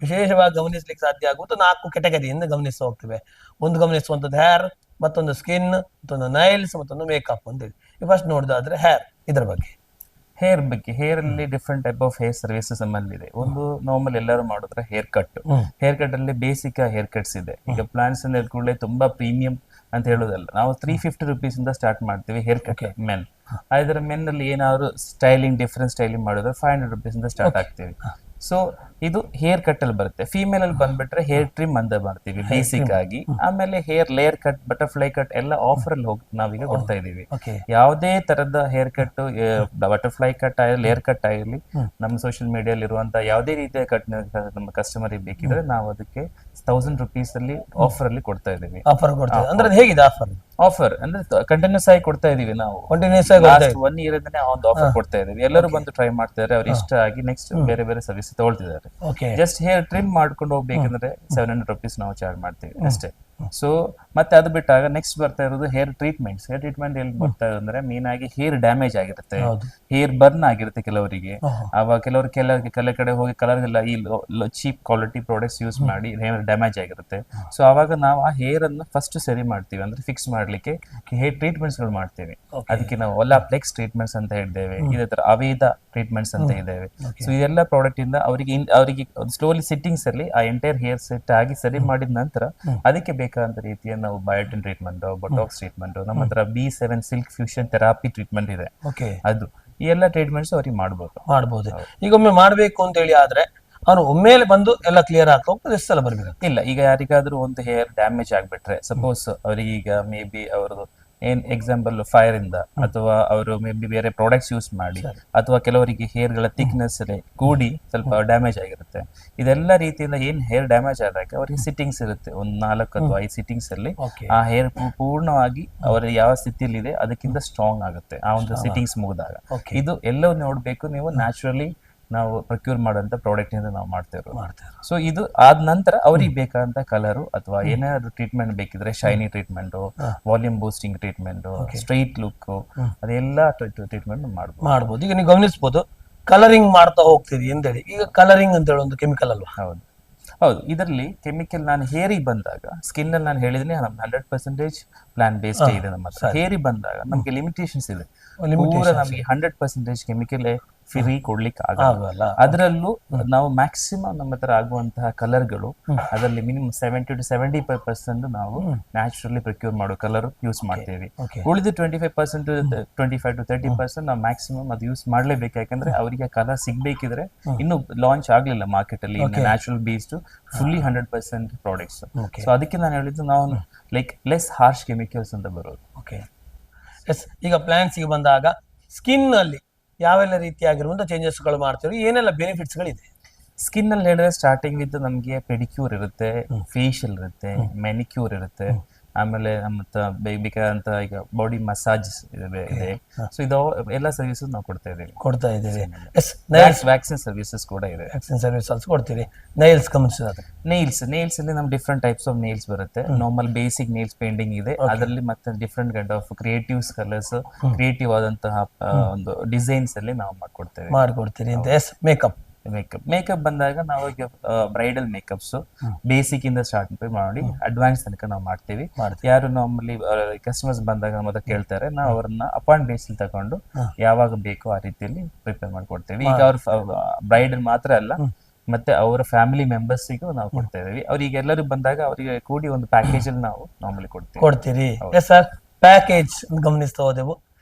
ವಿಶೇಷವಾಗಿ ಗಮನಿಸ್ಲಿಕ್ಕೆ ಸಾಧ್ಯ ಆಗುವುದು 4 ಕೆಟಗರಿಯಿಂದ ಗಮನಿಸ್ತಾ ಹೋಗ್ತೇವೆ. ಒಂದು ಗಮನಿಸುವಂತದ್ದು ಹೇರ್, ಮತ್ತೊಂದು ಸ್ಕಿನ್, ಮತ್ತೊಂದು ನೈಲ್ಸ್, ಮತ್ತೊಂದು ಮೇಕಪ್ ಅಂತ ಹೇಳಿ. ಫಸ್ಟ್ ನೋಡಿದಾದ್ರೆ ಹೇರ್, ಇದರ ಬಗ್ಗೆ ಹೇರ್ ಅಲ್ಲಿ different type of hair services ನಮ್ಮಲ್ಲಿದೆ. ಒಂದು ನಾರ್ಮಲ್ ಎಲ್ಲರೂ ಮಾಡಿದ್ರೆ ಹೇರ್ ಕಟ್ ಅಲ್ಲಿ ಬೇಸಿಕ್ ಹೇರ್ ಕಟ್ಸ್ ಇದೆ. ಈಗ ಪ್ಲಾಂಟ್ಸ್ ಅನ್ನ ಹೇಳ್ಕೊಳ್ಳೆ ತುಂಬಾ ಪ್ರೀಮಿಯಂ ಅಂತ ಹೇಳೋದಲ್ಲ, ನಾವು 350 rupees ಇಂದ ಸ್ಟಾರ್ಟ್ ಮಾಡ್ತೀವಿ ಹೇರ್ ಕಟ್ ಮೆನ್. ಅದರ ಮೆನ್ ಅಲ್ಲಿ ಏನಾದ್ರು ಡಿಫ್ರೆಂಟ್ ಸ್ಟೈಲಿಂಗ್ ಮಾಡಿದ್ರೆ 500 rupees ಇಂದ ಸ್ಟಾರ್ಟ್ ಆಗ್ತೀವಿ. ಸೊ ಇದು ಹೇರ್ ಕಟ್ ಅಲ್ಲಿ ಬರುತ್ತೆ. ಫೀಮೇಲ್ ಅಲ್ಲಿ ಬಂದ್ಬಿಟ್ರೆ ಹೇರ್ ಟ್ರಿಮ್ ಅಂತ ಮಾಡ್ತೀವಿ ಬೇಸಿಕ್ ಆಗಿ. ಆಮೇಲೆ hair layer cut, butterfly cut ಎಲ್ಲ ಆಫರ್ ಅಲ್ಲಿ ನಾವೀಗ ಕೊಡ್ತಾ ಇದೀವಿ. ಯಾವುದೇ ತರದ ಹೇರ್ ಕಟ್, ಬಟರ್ಫ್ಲೈ ಕಟ್ ಆಗಲಿ, ಲೇಯರ್ ಕಟ್ ಆಗಲಿ, ನಮ್ಮ ಸೋಷಿಯಲ್ ಮೀಡಿಯಲ್ಲಿ ಇರುವಂತ ಯಾವುದೇ ರೀತಿಯ ಕಟ್ ನಮ್ಮ ಕಸ್ಟಮರ್ ಬೇಕಿದ್ರೆ ನಾವು ಅದಕ್ಕೆ 1000 rupees ಅಲ್ಲಿ ಆಫರ್ ಅಲ್ಲಿ ಕೊಡ್ತಾ ಇದೀವಿ. ಆಫರ್ ಅಂದ್ರೆ ಕಂಟಿನ್ಯೂಸ್ ಆಗಿ ಕೊಡ್ತಾ ಇದೀವಿ ನಾವು. ಲಾಸ್ಟ್ 1 year ಇಂದಾನೆ ಒಂದು ಆಫರ್ ಕೊಡ್ತಾ ಇದೀವಿ. ಎಲ್ಲರೂ ಬಂದು ಟ್ರೈ ಮಾಡ್ತಿದ್ದಾರೆ, ಅವ್ರು ಇಷ್ಟ ಆಗಿ ನೆಕ್ಸ್ಟ್ ಬೇರೆ ಬೇರೆ ಸರ್ವಿಸ್ ತಗೊಳ್ತಿದ್ದಾರೆ. ಜಸ್ಟ್ ಹೇರ್ ಟ್ರಿಮ್ ಮಾಡ್ಕೊಂಡು ಹೋಗ್ಬೇಕಂದ್ರೆ 700 rupees ನಾವು ಚಾರ್ಜ್ ಮಾಡ್ತೀವಿ ಅಷ್ಟೇ. ಸೊ ಮತ್ತೆ ಅದು ಬಿಟ್ಟಾಗ ನೆಕ್ಸ್ಟ್ ಬರ್ತಾ ಇರೋದು ಹೇರ್ ಟ್ರೀಟ್ಮೆಂಟ್ ಎಲ್ಲಿ ಬರ್ತಾ ಇದೆ ಅಂದ್ರೆ ಮೇನ್ ಆಗಿ ಹೇರ್ ಡ್ಯಾಮೇಜ್ ಆಗಿರುತ್ತೆ, ಹೇರ್ ಬರ್ನ್ ಆಗಿರುತ್ತೆ ಕೆಲವರಿಗೆ. ಅವಾಗ ಕೆಲವರು ಕೆಲ ಕಡೆ ಹೋಗಿ ಕಲರ್ ಎಲ್ಲ ಈ ಚೀಪ್ ಕ್ವಾಲಿಟಿ ಪ್ರಾಡಕ್ಟ್ಸ್ ಯೂಸ್ ಮಾಡಿ ಹೇರ್ ಡ್ಯಾಮೇಜ್ ಆಗಿರುತ್ತೆ. ಸೊ ಅವಾಗ ನಾವು ಆ ಹೇರ್ ಅನ್ನು ಫಸ್ಟ್ ಸರಿ ಮಾಡ್ತೀವಿ, ಅಂದ್ರೆ ಫಿಕ್ಸ್ ಮಾಡ್ಲಿಕ್ಕೆ ಹೇರ್ ಟ್ರೀಟ್ಮೆಂಟ್ಸ್ ಗಳು ಮಾಡ್ತೇವೆ. ಅದಕ್ಕೆ ನಾವು ಒಲಾಪ್ಲೆಕ್ಸ್ ಟ್ರೀಟ್ಮೆಂಟ್ಸ್ ಅಂತ ಹೇಳಿದ್ದೇವೆ, ಇದೇ ತರ ಅವೇದ ಟ್ರೀಟ್ಮೆಂಟ್ಸ್ ಅಂತ ಇದ್ದೇವೆ. ಸೊ ಇದೆಲ್ಲ ಪ್ರಾಡಕ್ಟ್ ಇಂದ ಅವರಿಗೆ ಸ್ಲೋಲಿ ಸಿಟ್ಟಿಂಗ್ಸ್ ಅಲ್ಲಿ ಆ ಎಂಟೈರ್ ಹೇರ್ ಸೆಟ್ ಆಗಿ ಸರಿ ಮಾಡಿದ ನಂತರ ಅದಕ್ಕೆ ಬೇಕಾದಂತ ರೀತಿಯ ನಾವು ಬಯೋಟಿನ್ ಟ್ರೀಟ್ಮೆಂಟ್, ಬೊಟಾಕ್ಸ್ ಟ್ರೀಟ್ಮೆಂಟ್, ನಮ್ಮ ಹತ್ರ B7 silk fusion therapy treatment ಇದೆ. ಅದು ಈ ಎಲ್ಲ ಟ್ರೀಟ್ಮೆಂಟ್ಸ್ ಅವ್ರಿಗೆ ಮಾಡಬಹುದು. ಈಗ ಒಮ್ಮೆ ಮಾಡ್ಬೇಕು ಅಂತ ಹೇಳಿ ಆದ್ರೆ ಅವ್ರು ಒಮ್ಮೆಲೆ ಬಂದು ಎಲ್ಲ ಕ್ಲಿಯರ್ ಆಗ್ತಾ ಹೋಗ್ತದೆ, ಎಷ್ಟು ಸಲ ಬರ್ಬೇಕು? ಇಲ್ಲ, ಈಗ ಯಾರಿಗಾದ್ರೂ ಒಂದು ಹೇರ್ ಡ್ಯಾಮೇಜ್ ಆಗ್ಬಿಟ್ರೆ, ಸಪೋಸ್ ಅವ್ರಿಗೆ ಈಗ ಮೇ ಬಿ ಅವ್ರದ್ದು ಏನ್ ಎಕ್ಸಾಂಪಲ್ ಫೈರ್ ಇಂದ ಅಥವಾ ಅವರು ಮೇ ಬಿ ಬೇರೆ ಪ್ರಾಡಕ್ಟ್ಸ್ ಯೂಸ್ ಮಾಡಿ ಅಥವಾ ಕೆಲವರಿಗೆ ಹೇರ್ ಗಳ ಥಿಕ್ನೆಸ್ ಕೂಡಿ ಸ್ವಲ್ಪ ಡ್ಯಾಮೇಜ್ ಆಗಿರುತ್ತೆ. ಇದೆಲ್ಲ ರೀತಿಯಿಂದ ಏನ್ ಹೇರ್ ಡ್ಯಾಮೇಜ್ ಆದಾಗ ಅವರಿಗೆ ಸಿಟ್ಟಿಂಗ್ಸ್ ಇರುತ್ತೆ, ಒಂದು 4 ಅಥವಾ 5 ಸಿಟ್ಟಿಂಗ್ಸ್ ಅಲ್ಲಿ ಆ ಹೇರ್ ಪೂರ್ಣವಾಗಿ ಅವರ ಯಾವ ಸ್ಥಿತಿಯಲ್ಲಿ ಇದೆ ಅದಕ್ಕಿಂತ ಸ್ಟ್ರಾಂಗ್ ಆಗುತ್ತೆ ಆ ಒಂದು ಸಿಟ್ಟಿಂಗ್ಸ್ ಮುಗಿದಾಗ. ಇದು ಎಲ್ಲವೂ ನೋಡ್ಬೇಕು ನೀವು. ನ್ಯಾಚುರಲಿ ನಾವು ಪ್ರೊಕ್ಯೂರ್ ಮಾಡುವಂತ ಪ್ರಾಡಕ್ಟ್ ಇಂದ ನಾವು ಮಾಡ್ತೇವೆ. ಸೊ ಇದು ಆದ ನಂತರ ಅವ್ರಿಗೆ ಬೇಕಾದಂತ ಕಲರು ಅಥವಾ ಏನಾದ್ರು ಟ್ರೀಟ್ಮೆಂಟ್ ಬೇಕಿದ್ರೆ shiny treatment, volume boosting treatment, straight look, ಅದೆಲ್ಲ ಟ್ರೀಟ್ಮೆಂಟ್ ಮಾಡ್ಬೋದು. ಈಗ ನೀವು ಗಮನಿಸಬಹುದು ಕಲರಿಂಗ್ ಮಾಡ್ತಾ ಹೋಗ್ತೀರಿ ಅಂತೇಳಿ. ಈಗ ಕಲರಿಂಗ್ ಅಂತ ಹೇಳಿ ಒಂದು ಕೆಮಿಕಲ್ ಅಲ್ವಾ? ಹೌದು. ಇದರಲ್ಲಿ ಕೆಮಿಕಲ್ ನಾನು ಹೇರಿಗೆ ಬಂದಾಗ ಸ್ಕಿನ್ ಅಲ್ಲಿ ನಾನು ಹೇಳಿದ್ರೆ 100% ಪ್ಲಾಂಟ್ ಬೇಸ್ಡ್ ಇದೆ ನಮ್ಮ ಹತ್ರ. ಹೇರಿಗೆ ಬಂದಾಗ ನಮ್ಗೆ ಲಿಮಿಟೇಷನ್ಸ್ ಇದೆ. ಪೂರ ನಮಗೆ 100% ಕೆಮಿಕಲ್ ಫ್ರೀ ಕೊಡ್ಲಿಕ್ಕೆ ಆಗಲ್ಲ. ಅದರಲ್ಲೂ ನಾವು ಮ್ಯಾಕ್ಸಿಮಮ್ ನಮ್ಮ ಹತ್ರ ಆಗುವಂತಹ ಕಲರ್ಗಳು ಅದರಲ್ಲಿ ಮಿನಿಮಮ್ 70 to 75% ನಾವು ನ್ಯಾಚುರಲಿ ಪ್ರೊಕ್ಯೂರ್ ಮಾಡೋ ಕಲರ್ ಯೂಸ್ ಮಾಡ್ತೇವೆ. ಉಳಿದ 25% 25 to 30% ನಾವು ಮ್ಯಾಕ್ಸಿಮಮ್ ಅದು ಯೂಸ್ ಮಾಡ್ಲೇಬೇಕು. ಯಾಕಂದ್ರೆ ಅವರಿಗೆ ಕಲರ್ ಸಿಗ್ಬೇಕಿದ್ರೆ ಇನ್ನು ಲಾಂಚ್ ಆಗ್ಲಿಲ್ಲ ಮಾರ್ಕೆಟ್ ಅಲ್ಲಿ natural based fully 100% products. So ಅದಕ್ಕೆ ನಾನು ಹೇಳಿದ್ದು ನಾವು ಲೈಕ್ ಲೆಸ್ ಹಾರ್ಶ್ ಕೆಮಿಕಲ್ಸ್ ಅಂತ ಬರೋದು. ಈಗ ಪ್ಲಾಂಟ್ಸ್ ಗೆ ಬಂದಾಗ ಸ್ಕಿನ್ ಅಲ್ಲಿ ಯಾವೆಲ್ಲ ರೀತಿಯಾಗಿರುವಂತ ಚೇಂಜಸ್ ಗಳು ಮಾಡ್ತೀವಿ, ಏನೆಲ್ಲ ಬೆನಿಫಿಟ್ಸ್ ಗಳಿದೆ? ಸ್ಕಿನ್ ಅಲ್ಲಿ ಹೇಳಿದ್ರೆ ಸ್ಟಾರ್ಟಿಂಗ್ ವಿತ್ ನಮ್ಗೆ ಪೆಡಿಕ್ಯೂರ್ ಇರುತ್ತೆ, ಫೇಶಿಯಲ್ ಇರುತ್ತೆ, ಮೆನಿಕ್ಯೂರ್ ಇರುತ್ತೆ, ಆಮೇಲೆ ನಮ್ಮ ಬೇಕಾದಂತ ಈಗ ಬಾಡಿ ಮಸಾಜ್ ಇದೆ. ಸೊ ಇದು ಎಲ್ಲ ಸರ್ವಿಸ್ ನಾವು ಕೊಡ್ತಾ ಇದ್ದೀವಿ. ವ್ಯಾಕ್ಸಿನ್ ಸರ್ವಿಸಸ್ ಕೂಡ ಇದೆ. ವ್ಯಾಕ್ಸಿನ್ ಸರ್ವಿಸ್ ಕೊಡ್ತೀರಿ. ನೈಲ್ಸ್ ಗಮನಿಸಿದ್ರೆ ನೇಲ್ಸ್ ಅಲ್ಲಿ ನಮ್ ಡಿಫ್ರೆಂಟ್ ಟೈಪ್ಸ್ ಆಫ್ ನೇಲ್ಸ್ ಬರುತ್ತೆ. ನಾರ್ಮಲ್ ಬೇಸಿಕ್ ನೇಲ್ಸ್ ಪೇಂಟಿಂಗ್ ಇದೆ, ಅದರಲ್ಲಿ ಮತ್ತೆ different kind of creatives colours, creative ಆದಂತಹ ಒಂದು ಡಿಸೈನ್ಸ್ ಅಲ್ಲಿ ನಾವು ಮಾಡ್ಕೊಡ್ತೀರಿ ಅಂತ. ಮೇಕಪ್ ಬಂದಾಗ ನಾವು ಈಗ ಬ್ರೈಡಲ್ ಮೇಕಪ್ಸ್ ಬೇಸಿಕ್ ಇಂದ ಸ್ಟಾರ್ಟ್ ಮಾಡಿ ಅಡ್ವಾನ್ಸ್ ತನಕ ನಾವು ಮಾಡ್ತೀವಿ. ಯಾರು ನಾರ್ಮಲಿ ಕಸ್ಟಮರ್ಸ್ ಬಂದಾಗ ಮೊದಲು ಕೇಳ್ತಾರೆ, ನಾವು ಅವ್ರನ್ನ ಅಪಾಯಿಂಟ್ ಬೇಸಿಸ್ ತಗೊಂಡು ಯಾವಾಗ ಬೇಕೋ ಆ ರೀತಿಯಲ್ಲಿ ಪ್ರಿಪೇರ್ ಮಾಡ್ಕೊಡ್ತೇವೆ. ಈಗ ಅವ್ರ ಬ್ರೈಡಲ್ ಮಾತ್ರ ಅಲ್ಲ, ಮತ್ತೆ ಅವರ ಫ್ಯಾಮಿಲಿ ಮೆಂಬರ್ಸ್ಗೂ ನಾವು ಕೊಡ್ತಾ ಇದೀವಿ. ಅವ್ರಿಗೆ ಎಲ್ಲರೂ ಬಂದಾಗ ಅವರಿಗೆ ಕೂಡಿ ಒಂದು ಪ್ಯಾಕೇಜ್ ಅಲ್ಲಿ ನಾವು ನಾರ್ಮಲಿ ಕೊಡ್ತೀರಿ. ಸರ್, ಪ್ಯಾಕೇಜ್ ಗಮನಿಸ್ತಾ ಹೋದೆವು.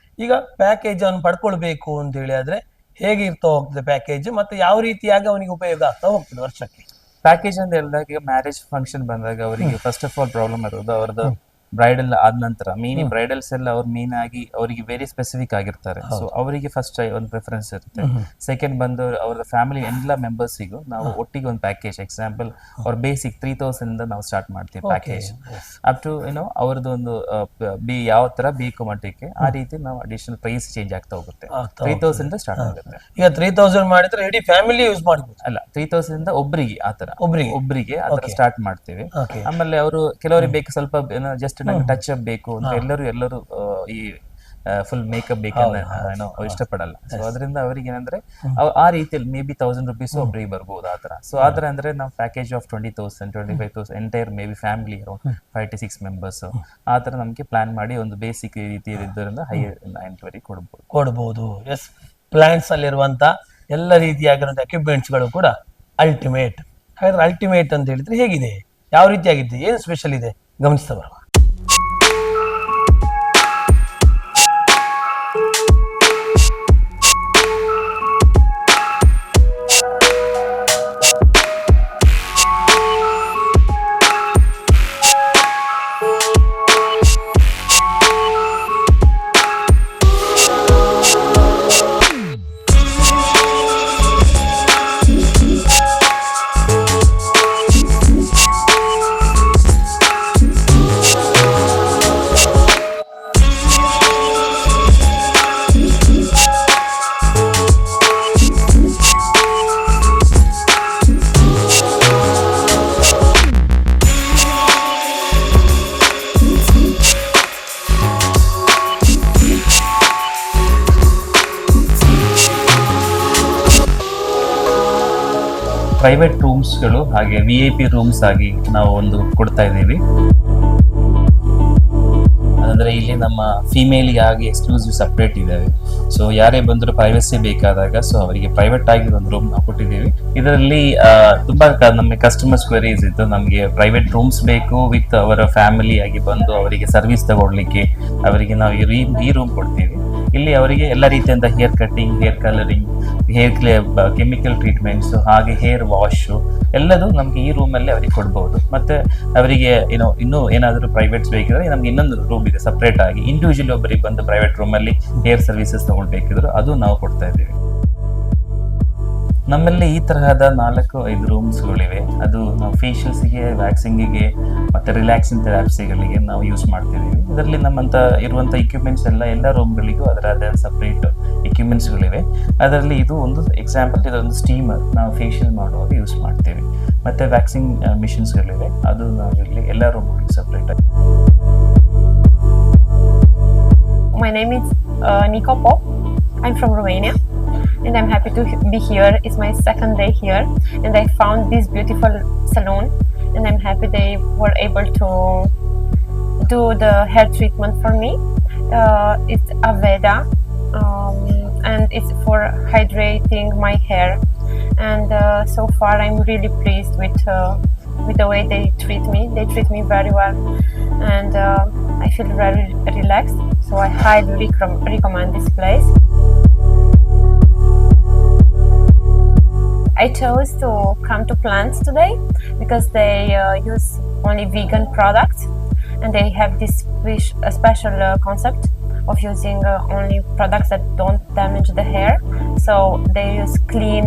ಈಗ ಪ್ಯಾಕೇಜ್ ಅನ್ನು ಪಡ್ಕೊಳ್ಬೇಕು ಅಂತ ಹೇಳಿ ಆದ್ರೆ ಹೇಗೆ ಇರ್ತಾ ಹೋಗ್ತದೆ ಪ್ಯಾಕೇಜ್, ಮತ್ತೆ ಯಾವ ರೀತಿಯಾಗಿ ಅವನಿಗೆ ಉಪಯೋಗ ಆಗ್ತಾ ಹೋಗ್ತದೆ ವರ್ಷಕ್ಕೆ? ಪ್ಯಾಕೇಜ್ ಅಂತ ಹೇಳಿದಾಗ ಈಗ ಮ್ಯಾರೇಜ್ ಫಂಕ್ಷನ್ ಬಂದಾಗ ಅವರಿಗೆ ಫಸ್ಟ್ ಆಫ್ ಆಲ್ ಪ್ರಾಬ್ಲಮ್ ಇರೋದು ಅವ್ರದ್ದು ಬ್ರೈಡಲ್ ಆದ ನಂತರ ಬ್ರೈಡಲ್ಸ್ ಎಲ್ಲ ಅವ್ರು ಮೇನ್ ಆಗಿ ಅವರಿಗೆ ವೆರಿ ಸ್ಪೆಸಿಫಿಕ್ ಆಗಿರ್ತಾರೆ. ಸೊ ಅವರಿಗೆ ಫಸ್ಟ್ ಒಂದು ಪ್ರಿಫರೆನ್ಸ್ ಇರುತ್ತೆ. ಸೆಕೆಂಡ್ ಬಂದು ಅವ್ರ ಫ್ಯಾಮಿಲಿ ಎಲ್ಲ ಮೆಂಬರ್ಸಿಗೂ ನಾವು ಒಟ್ಟಿಗೆ ಒಂದು ಪ್ಯಾಕೇಜ್, ಎಕ್ಸಾಂಪಲ್ ಅವ್ರ ಬೇಸಿಕ್ 3000 ಇಂದ ನಾವು ಸ್ಟಾರ್ಟ್ ಮಾಡ್ತೀವಿ ಪ್ಯಾಕೇಜ್ ಅಪ್ ಟು ಅವ್ರದ್ದು ಒಂದು ಯಾವ ತರ ಬೇಕು ಮಟ್ಟಕ್ಕೆ ಆ ರೀತಿ ನಾವು ಅಡಿಷನಲ್ ಪ್ರೈಸ್ ಚೇಂಜ್ ಆಗ್ತಾ ಹೋಗುತ್ತೆ. 3000 ಇಂದ ಸ್ಟಾರ್ಟ್ ಆಗುತ್ತೆ. ಈಗ 3000 ಮಾಡಿದ್ರೆ ಇಡೀ ಫ್ಯಾಮಿಲಿ ಯೂಸ್ ಮಾಡಬಹುದು ಅಲ್ಲ, 3000 ಇಂದ ಒಬ್ಬರಿಗೆ ಆತರ ಒಬ್ಬರಿಗೆ ಆತರ ಸ್ಟಾರ್ಟ್ ಮಾಡ್ತೇವೆ. ಆಮೇಲೆ ಅವರು ಕೆಲವರಿಗೆ ಬೇಕು ಸ್ವಲ್ಪ ಜಸ್ಟ್ ನಂಗೆ ಟಚ್ ಅಪ್ ಬೇಕು ಅಂತ ಎಲ್ಲರೂ ಈ ಫುಲ್ ಮೇಕಪ್ ಬೇಕಂದ್ರೆ ಇಷ್ಟಪಡಲ್ಲ. ಸೊ ಅದರಿಂದ ಅವ್ರಿಗೆ ಏನಂದ್ರೆ ಆ ರೀತಿಯಲ್ಲಿ ಮೇ ಬಿ 1000 rupees ಒಬ್ಬರಿಗೆ ಬರ್ಬೋದು ಆತರ. ಸೊ ಆತರ ಅಂದ್ರೆ ನಾವು package of 20,000 25,000 entire may be family 5 to 6 members ಆತರ ನಮ್ಗೆ ಪ್ಲಾನ್ ಮಾಡಿ ಒಂದು ಬೇಸಿಕ್ ರೀತಿ ಇದ್ದರಿಂದ ಹೈ ಎಂಟ್ವರೆಗೆ ಕೊಡಬಹುದು. ಎಸ್, ಪ್ಲಾಂಟ್ಸ್ ಅಲ್ಲಿರುವಂತ ಎಲ್ಲ ರೀತಿಯಾಗಿರುವಂತ ಎಕ್ವಿಪ್ಮೆಂಟ್ಸ್ ಗಳು ಕೂಡ ಅಲ್ಟಿಮೇಟ್. ಹಾಗಾದ್ರೆ ಅಲ್ಟಿಮೇಟ್ ಅಂತ ಹೇಳಿದ್ರೆ ಹೇಗಿದೆ, ಯಾವ ರೀತಿಯಾಗಿದೆ, ಏನು ಸ್ಪೆಷಲ್ ಇದೆ ಗಮನಿಸ್ತಾ ಬರುವ. ಪ್ರೈವೇಟ್ ರೂಮ್ಸ್ಗಳು ಹಾಗೆ VIP ರೂಮ್ಸ್ ಆಗಿ ನಾವು ಒಂದು ಕೊಡ್ತಾ ಇದ್ದೀವಿ. ಅಂದ್ರೆ ಇಲ್ಲಿ ನಮ್ಮ ಫಿಮೇಲ್ಗೆ ಆಗಿ ಎಕ್ಸ್ಕ್ಲೂಸಿವ್ ಸಪ್ರೇಟ್ ಇದ್ದಾವೆ. ಸೊ ಯಾರೇ ಬಂದರೂ ಪ್ರೈವಸಿ ಬೇಕಾದಾಗ ಸೊ ಅವರಿಗೆ ಪ್ರೈವೇಟ್ ಆಗಿ ಒಂದು ರೂಮ್ ನಾವು ಕೊಟ್ಟಿದ್ದೀವಿ. ಇದರಲ್ಲಿ ತುಂಬಾ ನಮಗೆ ಕಸ್ಟಮರ್ಸ್ ಕ್ವೆರೀಸ್ ಇತ್ತು, ನಮಗೆ ಪ್ರೈವೇಟ್ ರೂಮ್ಸ್ ಬೇಕು ವಿತ್ ಅವರ ಫ್ಯಾಮಿಲಿ ಆಗಿ ಬಂದು ಅವರಿಗೆ ಸರ್ವಿಸ್ ತಗೊಳ್ಲಿಕ್ಕೆ ಅವರಿಗೆ ನಾವು ಈ ರೂಮ್ ಕೊಡ್ತೀವಿ. ಇಲ್ಲಿ ಅವರಿಗೆ ಎಲ್ಲ ರೀತಿಯಿಂದ hair cutting, hair colouring, hair chemical treatments, ಹಾಗೆ ಹೇರ್ ವಾಶು ಎಲ್ಲದೂ ನಮ್ಗೆ ಈ ರೂಮಲ್ಲಿ ಅವರಿಗೆ ಕೊಡ್ಬೋದು. ಮತ್ತೆ ಅವರಿಗೆ ಇನ್ನೂ ಏನಾದರೂ ಪ್ರೈವೇಟ್ಸ್ ಬೇಕಿದ್ರೆ ನಮ್ಗೆ ಇನ್ನೊಂದು ರೂಮ್ ಇದೆ ಸಪ್ರೇಟ್ ಆಗಿ. ಇಂಡಿವಿಜುವಲ್ ಒಬ್ಬರಿಗೆ ಬಂದು ಪ್ರೈವೇಟ್ ರೂಮಲ್ಲಿ ಹೇರ್ ಸರ್ವಿಸಸ್ ತಗೊಳ್ಬೇಕಿದ್ರು ಅದು ನಾವು ಕೊಡ್ತಾ ಇದ್ದೀವಿ. ನಮ್ಮಲ್ಲಿ ಈ ತರಹದ 4-5 ರೂಮ್ಸ್ಗಳಿವೆ. ಅದು ನಾವು ಫೇಶಿಯಲ್ಸ್ಗೆ, ವ್ಯಾಕ್ಸಿಂಗಿಗೆ ಮತ್ತು ರಿಲ್ಯಾಕ್ಸಿಂಗ್ ಥೆರಪಿಗಳಿಗೆ ನಾವು ಯೂಸ್ ಮಾಡ್ತಿದ್ದೀವಿ. ಇದರಲ್ಲಿ ನಮ್ಮಂಥ ಇರುವಂಥ ಇಕ್ವಿಪ್ಮೆಂಟ್ಸ್ ಎಲ್ಲ ರೂಮ್ಗಳಿಗೂ ಅದರದೇ ಸಪ್ರೇಟ್ ಇಕ್ವಿಪ್ಮೆಂಟ್ಸ್ಗಳಿವೆ. ಅದರಲ್ಲಿ ಇದು ಒಂದು ಎಕ್ಸಾಂಪಲ್, ಇದೊಂದು ಸ್ಟೀಮರ್ ನಾವು ಫೇಶಿಯಲ್ ಮಾಡುವಾಗ ಯೂಸ್ ಮಾಡ್ತೀವಿ. ಮತ್ತು ವ್ಯಾಕ್ಸಿಂಗ್ ಮಿಷನ್ಸ್ಗಳಿವೆ, ಅದು ನಾವು ಇಲ್ಲಿ ಎಲ್ಲ ರೂಮ್ಗಳಿಗೆ ಸಪ್ರೇಟ್ ಆಗಿ. My name is Nico Pop. I'm from Romania and I'm happy to be here. It's my second day here and I found this beautiful salon and I'm happy they were able to do the hair treatment for me. It's Aveda and it's for hydrating my hair, and so far I'm really pleased with the way they treat me. They treat me very well and I feel very relaxed, so I highly recommend this place. I chose to come to Plants today because they use only vegan products and they have this special concept of using only products that don't damage the hair. So they use clean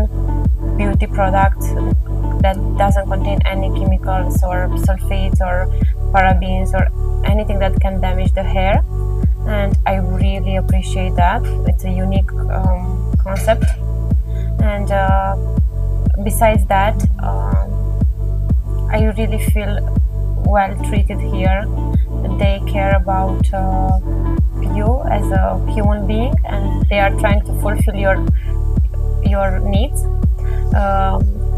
beauty products that doesn't contain any chemicals or sulfates or parabens or anything that can damage the hair, and I really appreciate that. It's a unique concept, and besides that I really feel well treated here. They care about you as a human being and they are trying to fulfill your needs,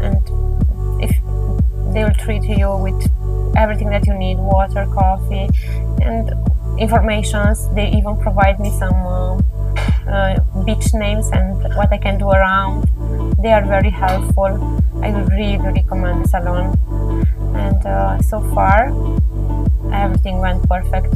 and if they will treat you with everything that you need, water, coffee and informations. They even provide me some beach names and what I can do around. They are very helpful. I really recommend the salon, and so far everything went perfect.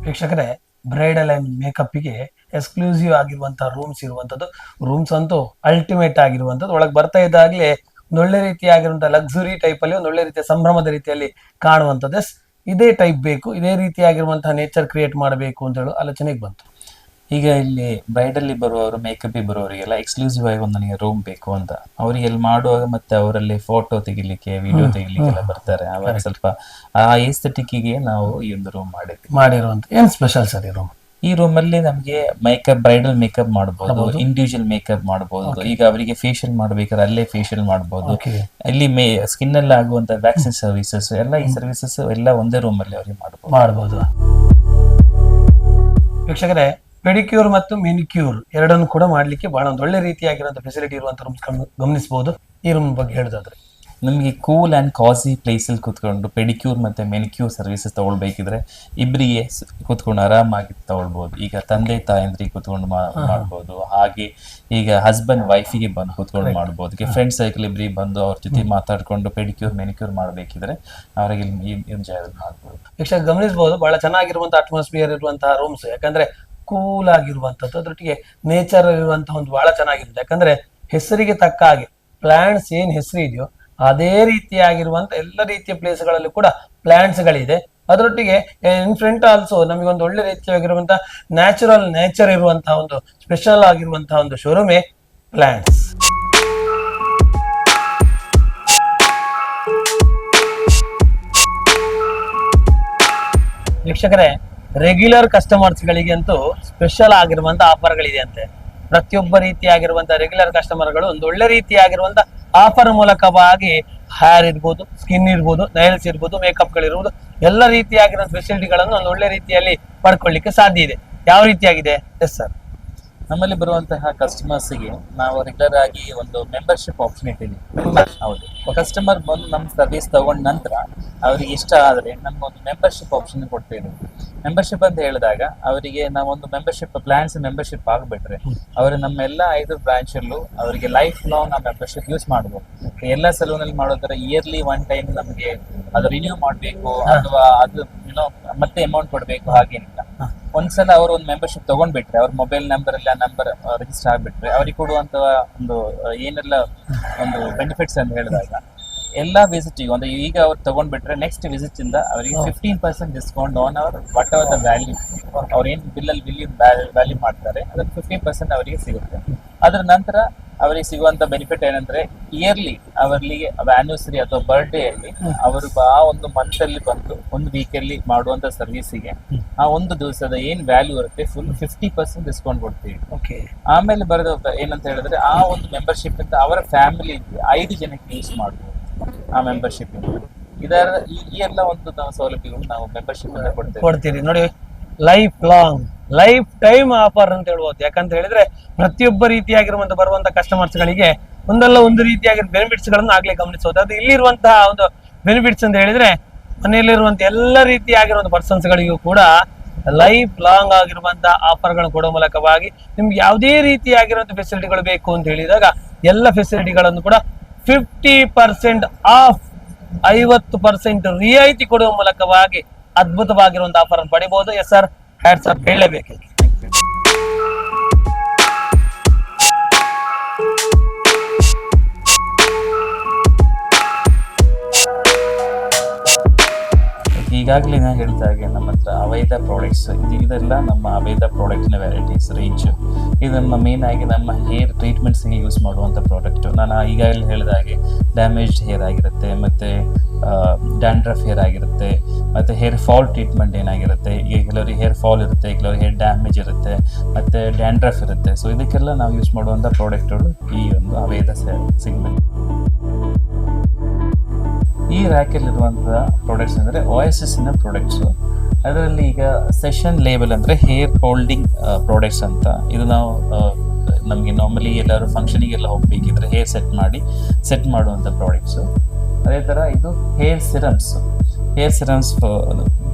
ವೀಕ್ಷಕರೇ, bridal and ಮೇಕಪ್ಗೆ exclusive ಆಗಿರುವಂತಹ rooms ಇರುವಂತದ್ದು. Rooms ಅಂತೂ ultimate ಆಗಿರುವಂತದ್ದು. ಒಳಗೆ ಬರ್ತಾ ಇದ್ದಾಗಲೇ ಒಂದೊಳ್ಳೆ ರೀತಿಯಾಗಿರುವಂತಹ luxury type ಅಲ್ಲಿ ಒಂದೊಳ್ಳೆ ರೀತಿಯ ಸಂಭ್ರಮದ ರೀತಿಯಲ್ಲಿ ಕಾಣುವಂಥದ್ದು. ಇದೇ ಟೈಪ್ ಬೇಕು, ಇದೇ ರೀತಿಯಾಗಿರುವಂತಹ ನೇಚರ್ ಕ್ರಿಯೇಟ್ ಮಾಡಬೇಕು ಅಂತ ಹೇಳೋ ಆಲೋಚನೆಗೆ ಬಂತು. ಈಗ ಇಲ್ಲಿ ಬ್ರೈಡಲ್ಲಿ ಬರುವವರು, ಮೇಕಪ್ಗೆ ಬರುವವರಿಗೆಲ್ಲ ಎಕ್ಸ್ಕ್ಲೂಸಿವ್ ಆಗಿ ಒಂದು ನನಗೆ ರೂಮ್ ಬೇಕು ಅಂತ ಅವರಿಗೆ ಇಲ್ಲಿ ಮಾಡುವಾಗ ಮತ್ತೆ ಅವರಲ್ಲಿ ಫೋಟೋ ತೆಗಿಲಿಕ್ಕೆ, ವಿಡಿಯೋ ತೆಗಿಲಿಕ್ಕೆಲ್ಲ ಬರ್ತಾರೆ. ಅವಾಗ ಸ್ವಲ್ಪ ಆ ಏಸ್ಥೆಟಿಕ್ಕಿಗೆ ನಾವು ಈ ಒಂದು ರೂಮ್ ಮಾಡಿರುವಂತ. ಏನ್ ಸ್ಪೆಷಲ್ ಸರ್ ಈ ರೂಮ್? ಈ ರೂಮ್ ಅಲ್ಲಿ ನಮಗೆ ಮೇಕಪ್, ಬ್ರೈಡಲ್ ಮೇಕಪ್ ಮಾಡಬಹುದು, ಇಂಡಿವಿಜುವಲ್ ಮೇಕಪ್ ಮಾಡಬಹುದು. ಈಗ ಅವರಿಗೆ ಫೇಶಿಯಲ್ ಮಾಡ್ಬೇಕಾದ್ರೆ ಅಲ್ಲೇ ಫೇಶಿಯಲ್ ಮಾಡಬಹುದು. ಇಲ್ಲಿ ಸ್ಕಿನ್ ಅಲ್ಲಿ ಆಗುವಂತ ವ್ಯಾಕ್ಸಿನ್ ಸರ್ವಿಸಸ್ ಎಲ್ಲ, ಈ ಸರ್ವಿಸಸ್ ಎಲ್ಲ ಒಂದೇ ರೂಮ್ ಅಲ್ಲಿ ಅವರಿಗೆ ಮಾಡಬಹುದು. ವೀಕ್ಷಕರೇ, ಪೆಡಿಕ್ಯೂರ್ ಮತ್ತು ಮೆನಿಕ್ಯೂರ್ ಎರಡನ್ನು ಕೂಡ ಮಾಡ್ಲಿಕ್ಕೆ ಬಹಳ ಒಂದು ಒಳ್ಳೆ ರೀತಿಯಾಗಿರುವಂತ ಫೆಸಿಲಿಟಿ ಇರುವಂತ ರೂಮ್ಸ್ ಗಮನಿಸಬಹುದು. ಈ ರೂಮ್ ಬಗ್ಗೆ ಹೇಳೋದಾದ್ರೆ ನಮಗೆ ಕೂಲ್ ಆ್ಯಂಡ್ ಕಾಸಿ ಪ್ಲೇಸಲ್ಲಿ ಕೂತ್ಕೊಂಡು ಪೆಡಿಕ್ಯೂರ್ ಮತ್ತು ಮೆನಿಕ್ಯೂರ್ ಸರ್ವಿಸಸ್ ತೊಗೊಳ್ಬೇಕಿದ್ರೆ ಇಬ್ಬರಿಗೆ ಕೂತ್ಕೊಂಡು ಆರಾಮಾಗಿ ತೊಗೊಳ್ಬೋದು. ಈಗ ತಂದೆ ತಾಯಂದ್ರಿಗೆ ಕೂತ್ಕೊಂಡು ಮಾಡ್ಬೋದು, ಹಾಗೆ ಈಗ ಹಸ್ಬೆಂಡ್ ವೈಫಿಗೆ ಬಂದು ಕೂತ್ಕೊಂಡು ಮಾಡ್ಬೋದು. ಈಗ ಫ್ರೆಂಡ್ ಸರ್ಕಲ್ ಇಬ್ಬರಿಗೆ ಬಂದು ಅವ್ರ ಜೊತೆ ಮಾತಾಡ್ಕೊಂಡು ಪೆಡಿಕ್ಯೂರ್ ಮೆನಿಕ್ಯೂರ್ ಮಾಡಬೇಕಿದ್ರೆ ಅವರಿಗೆ ಈ ಜಾಗದಲ್ಲಿ ಮಾಡ್ಬೋದು. ವೀಕ್ಷಕ ಗಮನಿಸಬಹುದು, ಬಹಳ ಚೆನ್ನಾಗಿರುವಂತಹ ಅಟ್ಮಾಸ್ಫಿಯರ್ ಇರುವಂತಹ ರೂಮ್ಸ್. ಯಾಕಂದ್ರೆ ಕೂಲ್ ಆಗಿರುವಂತದ್ದು, ಅದ್ರೊಟ್ಟಿಗೆ ನೇಚರ್ ಇರುವಂತಹ ಒಂದು ಬಹಳ ಚೆನ್ನಾಗಿರುತ್ತೆ. ಯಾಕಂದ್ರೆ ಹೆಸರಿಗೆ ತಕ್ಕ ಹಾಗೆ ಪ್ಲಾಂಟ್ಸ್ ಏನ್ ಹೆಸರು ಇದೆಯೋ ಅದೇ ರೀತಿಯಾಗಿರುವಂತ ಎಲ್ಲ ರೀತಿಯ ಪ್ಲೇಸ್ಗಳಲ್ಲಿ ಕೂಡ ಪ್ಲಾಂಟ್ಸ್ ಗಳಿದೆ. ಅದರೊಟ್ಟಿಗೆ ಇನ್ ಫ್ರಂಟ್ ಆಲ್ಸೋ ನಮಗೆ ಒಂದು ಒಳ್ಳೆ ರೀತಿಯಾಗಿರುವಂತಹ ನ್ಯಾಚುರಲ್ ನೇಚರ್ ಇರುವಂತಹ ಒಂದು ಸ್ಪೆಷಲ್ ಆಗಿರುವಂತಹ ಒಂದು ಶೋರೂಮೇ ಪ್ಲಾಂಟ್ಸ್. ವೀಕ್ಷಕರೇ, ರೆಗ್ಯುಲರ್ ಕಸ್ಟಮರ್ಸ್ ಗಳಿಗೆ ಅಂತೂ ಸ್ಪೆಷಲ್ ಆಗಿರುವಂತ ಆಫರ್ ಗಳಿದೆ ಅಂತೆ. ಪ್ರತಿಯೊಬ್ಬ ರೀತಿಯಾಗಿರುವಂತಹ ರೆಗ್ಯುಲರ್ ಕಸ್ಟಮರ್ಗಳು ಒಂದು ಒಳ್ಳೆ ರೀತಿಯಾಗಿರುವಂತ ಆಫರ್ ಮೂಲಕವಾಗಿ ಹೇರ್ ಇರ್ಬೋದು, ಸ್ಕಿನ್ ಇರ್ಬೋದು, ನೈಲ್ಸ್ ಇರ್ಬೋದು, ಮೇಕಪ್ ಗಳಿರ್ಬೋದು, ಎಲ್ಲ ರೀತಿಯಾಗಿರೋ ಫೆಸಿಲಿಟಿಗಳನ್ನು ಒಂದು ಒಳ್ಳೆ ರೀತಿಯಲ್ಲಿ ಪಡ್ಕೊಳ್ಳಿಕ್ಕೆ ಸಾಧ್ಯ ಇದೆ. ಯಾವ ರೀತಿಯಾಗಿದೆ? ಎಸ್ ಸರ್, ನಮ್ಮಲ್ಲಿ ಬರುವಂತಹ ಕಸ್ಟಮರ್ಸ್ಗೆ ನಾವು ರೆಗ್ಯುಲರ್ ಆಗಿ ಒಂದು ಮೆಂಬರ್ಶಿಪ್ ಆಪ್ಷನ್ ಇಟ್ಟಿದ್ದೀವಿ. ಹೌದು, ಕಸ್ಟಮರ್ ಬಂದು ನಮ್ಮ ಸರ್ವಿಸ್ ತಗೊಂಡ ನಂತರ ಅವರಿಗೆ ಇಷ್ಟ ಆದರೆ ನಮ್ಮ ಒಂದು ಮೆಂಬರ್ಶಿಪ್ ಆಪ್ಷನ್ ಕೊಡ್ತೇವೆ. ಮೆಂಬರ್ಶಿಪ್ ಅಂತ ಹೇಳಿದಾಗ ಅವರಿಗೆ ನಾವೊಂದು ಮೆಂಬರ್ಶಿಪ್ ಪ್ಲಾನ್ಸ್ ಮೆಂಬರ್ಶಿಪ್ ಆಗಿಬಿಟ್ರೆ ಅವರು ನಮ್ಮ ಎಲ್ಲ 5 ಬ್ರಾಂಚಲ್ಲೂ ಅವರಿಗೆ ಲೈಫ್ ಲಾಂಗ್ ಆ ಮೆಂಬರ್ಶಿಪ್ ಯೂಸ್ ಮಾಡ್ಬೋದು. ಎಲ್ಲ ಸಲೂನಲ್ಲಿ ಮಾಡೋದ್ರೆ ಇಯರ್ಲಿ 1 ಟೈಮ್ ನಮಗೆ ಅದು ರಿನ್ಯೂ ಮಾಡಬೇಕು ಅಥವಾ ಅದು ಮತ್ತೆ ಅಮೌಂಟ್ ಕೊಡಬೇಕು ಹಾಗೇನಿಲ್ಲ. ಒಂದ್ಸಲ ಅವರು ಒಂದು ಮೆಂಬರ್ಶಿಪ್ ತಗೊಂಡ್ಬಿಟ್ರೆ, ಅವ್ರ ಮೊಬೈಲ್ ನಂಬರ್ ಎಲ್ಲ ನಂಬರ್ ರಿಜಿಸ್ಟರ್ ಆಗ್ಬಿಟ್ರೆ, ಅವ್ರಿಗೆ ಕೊಡುವಂತ ಒಂದು ಏನೆಲ್ಲ ಒಂದು ಬೆನಿಫಿಟ್ಸ್ ಅಂತ ಹೇಳಿದಾಗ, ಎಲ್ಲ ವಿಸಿಟಿಗೆ ಒಂದು ಈಗ ಅವ್ರು ತಗೊಂಡ್ಬಿಟ್ರೆ ನೆಕ್ಸ್ಟ್ ವಿಸಿಟ್ ಇಂದ ಅವರಿಗೆ 15% discount on our whatever the value, ಅವ್ರು ಏನು ಬಿಲ್ ವ್ಯಾಲ್ಯೂ ಮಾಡ್ತಾರೆ ಅದಕ್ಕೆ 15% ಅವರಿಗೆ ಸಿಗುತ್ತೆ. ಅದ್ರ ನಂತರ ಅವರಿಗೆ ಸಿಗುವಂತ ಬೆನಿಫಿಟ್ ಏನಂದ್ರೆ, ಇಯರ್ಲಿ ಅವರಿಗೆ ಆನಿವರ್ಸರಿ ಅಥವಾ ಬರ್ಡೇ ಅಲ್ಲಿ ಅವರು ಆ ಒಂದು ಮಂತ್ ಅಲ್ಲಿ ಬಂದು ಒಂದು ವೀಕ್ ಅಲ್ಲಿ ಮಾಡುವಂತ ಸರ್ವಿಸಿಗೆ ಆ ಒಂದು ದಿವಸದ ಏನ್ ವ್ಯಾಲ್ಯೂ ಇರುತ್ತೆ ಫುಲ್ 50% ಡಿಸ್ಕೌಂಟ್ ಕೊಡ್ತೀವಿ. ಆಮೇಲೆ ಬರೋದು ಏನಂತ ಹೇಳಿದ್ರೆ, ಆ ಒಂದು ಮೆಂಬರ್ಶಿಪ್ ಅಂತ ಅವರ ಫ್ಯಾಮಿಲಿ 5 ಜನಕ್ಕೆ ಯೂಸ್ ಮಾಡಬಹುದು ಆ ಮೆಂಬರ್ಶಿಪ್. ಇದರ ಈ ಎಲ್ಲ ಒಂದು ನಾವು ಸೌಲಭ್ಯಗಳು ನಾವು ಮೆಂಬರ್ಶಿಪ್ ಕೊಡ್ತೀರಿ. ನೋಡಿ, ಲೈಫ್ ಟೈಮ್ ಆಫರ್ ಅಂತ ಹೇಳ್ಬೋದು. ಯಾಕಂತ ಹೇಳಿದ್ರೆ ಪ್ರತಿಯೊಬ್ಬ ರೀತಿಯಾಗಿರುವಂತ ಬರುವಂತ ಕಸ್ಟಮರ್ಸ್ ಗಳಿಗೆ ಒಂದಲ್ಲ ಒಂದು ರೀತಿಯಾಗಿರೋ ಬೆನಿಫಿಟ್ಸ್ ಗಳನ್ನ ಆಗ್ಲೇ ಗಮನಿಸಬಹುದು. ಅದು ಇಲ್ಲಿರುವಂತಹ ಒಂದು ಬೆನಿಫಿಟ್ಸ್ ಅಂತ ಹೇಳಿದ್ರೆ, ಮನೆಯಲ್ಲಿರುವಂತ ಎಲ್ಲ ರೀತಿಯಾಗಿರುವಂತ ಪರ್ಸನ್ಸ್ ಗಳಿಗೂ ಕೂಡ ಲೈಫ್ ಲಾಂಗ್ ಆಗಿರುವಂತಹ ಆಫರ್ ಗಳನ್ನು ಕೊಡುವ ಮೂಲಕವಾಗಿ ನಿಮ್ಗೆ ಯಾವುದೇ ರೀತಿಯಾಗಿರುವಂತ ಫೆಸಿಲಿಟಿಗಳು ಬೇಕು ಅಂತ ಹೇಳಿದಾಗ ಎಲ್ಲ ಫೆಸಿಲಿಟಿಗಳನ್ನು ಕೂಡ 50% ಆಫ್, 50% ರಿಯಾಯಿತಿ ಕೊಡುವ ಮೂಲಕವಾಗಿ ಅದ್ಭುತವಾಗಿರುವಂತಹ ಆಫರ್ ಅನ್ನು ಪಡಿಬಹುದು. ಎಸ್ ಸರ್, ಹ್ಯಾಟ್ಸ್ ಆಫ್ ಹೇಳಲೇಬೇಕು. ಈಗಾಗಲೇ ನಾನು ಹೇಳ್ತಾ ಹಾಗೆ ನಮ್ಮ ಹತ್ರ ಅವೈಧ ಪ್ರಾಡಕ್ಟ್ಸ್ ಇದೆಲ್ಲ ನಮ್ಮ ಅವೈಧ ಪ್ರಾಡಕ್ಟ್ನ ವೆರೈಟೀಸ್ ರೇಂಜ್. ಇದು ನಮ್ಮ ಮೇನ್ ಆಗಿ ನಮ್ಮ ಹೇರ್ ಟ್ರೀಟ್ಮೆಂಟ್ಸ್ಗೆ ಯೂಸ್ ಮಾಡುವಂಥ ಪ್ರಾಡಕ್ಟ್. ನಾನು ಈಗಾಗಲೇ ಹೇಳಿದ ಹಾಗೆ ಡ್ಯಾಮೇಜ್ಡ್ ಹೇರ್ ಆಗಿರುತ್ತೆ, ಮತ್ತು ಡ್ಯಾಂಡ್ರಫ್ ಹೇರ್ ಆಗಿರುತ್ತೆ, ಮತ್ತು ಹೇರ್ ಫಾಲ್ ಟ್ರೀಟ್ಮೆಂಟ್ ಏನಾಗಿರುತ್ತೆ. ಈಗ ಕೆಲವರಿಗೆ ಹೇರ್ ಫಾಲ್ ಇರುತ್ತೆ, ಕೆಲವರಿಗೆ ಹೇರ್ ಡ್ಯಾಮೇಜ್ ಇರುತ್ತೆ, ಮತ್ತು ಡ್ಯಾಂಡ್ರಫ್ ಇರುತ್ತೆ. ಸೊ ಇದಕ್ಕೆಲ್ಲ ನಾವು ಯೂಸ್ ಮಾಡುವಂಥ ಪ್ರಾಡಕ್ಟ್ಗಳು ಈ ಒಂದು ಅವೈಧ ಸಿಗ್ಮೆಂಟ್. ಈ ರ್ಯಾಕಲ್ಲಿರುವಂತಹ ಪ್ರಾಡಕ್ಟ್ಸ್ ಅಂದರೆ OSSನ ಪ್ರಾಡಕ್ಟ್ಸು. ಅದರಲ್ಲಿ ಈಗ ಸೆಷನ್ ಲೇಬಲ್ ಅಂದರೆ ಹೇರ್ ಹೋಲ್ಡಿಂಗ್ ಪ್ರಾಡಕ್ಟ್ಸ್ ಅಂತ. ಇದು ನಾವು ನಮಗೆ ನಾರ್ಮಲಿ ಎಲ್ಲರೂ ಫಂಕ್ಷನಿಗೆಲ್ಲ ಹೋಗಬೇಕಿದ್ರೆ ಹೇರ್ ಸೆಟ್ ಮಾಡುವಂಥ ಪ್ರಾಡಕ್ಟ್ಸು. ಅದೇ ಥರ ಇದು hair serums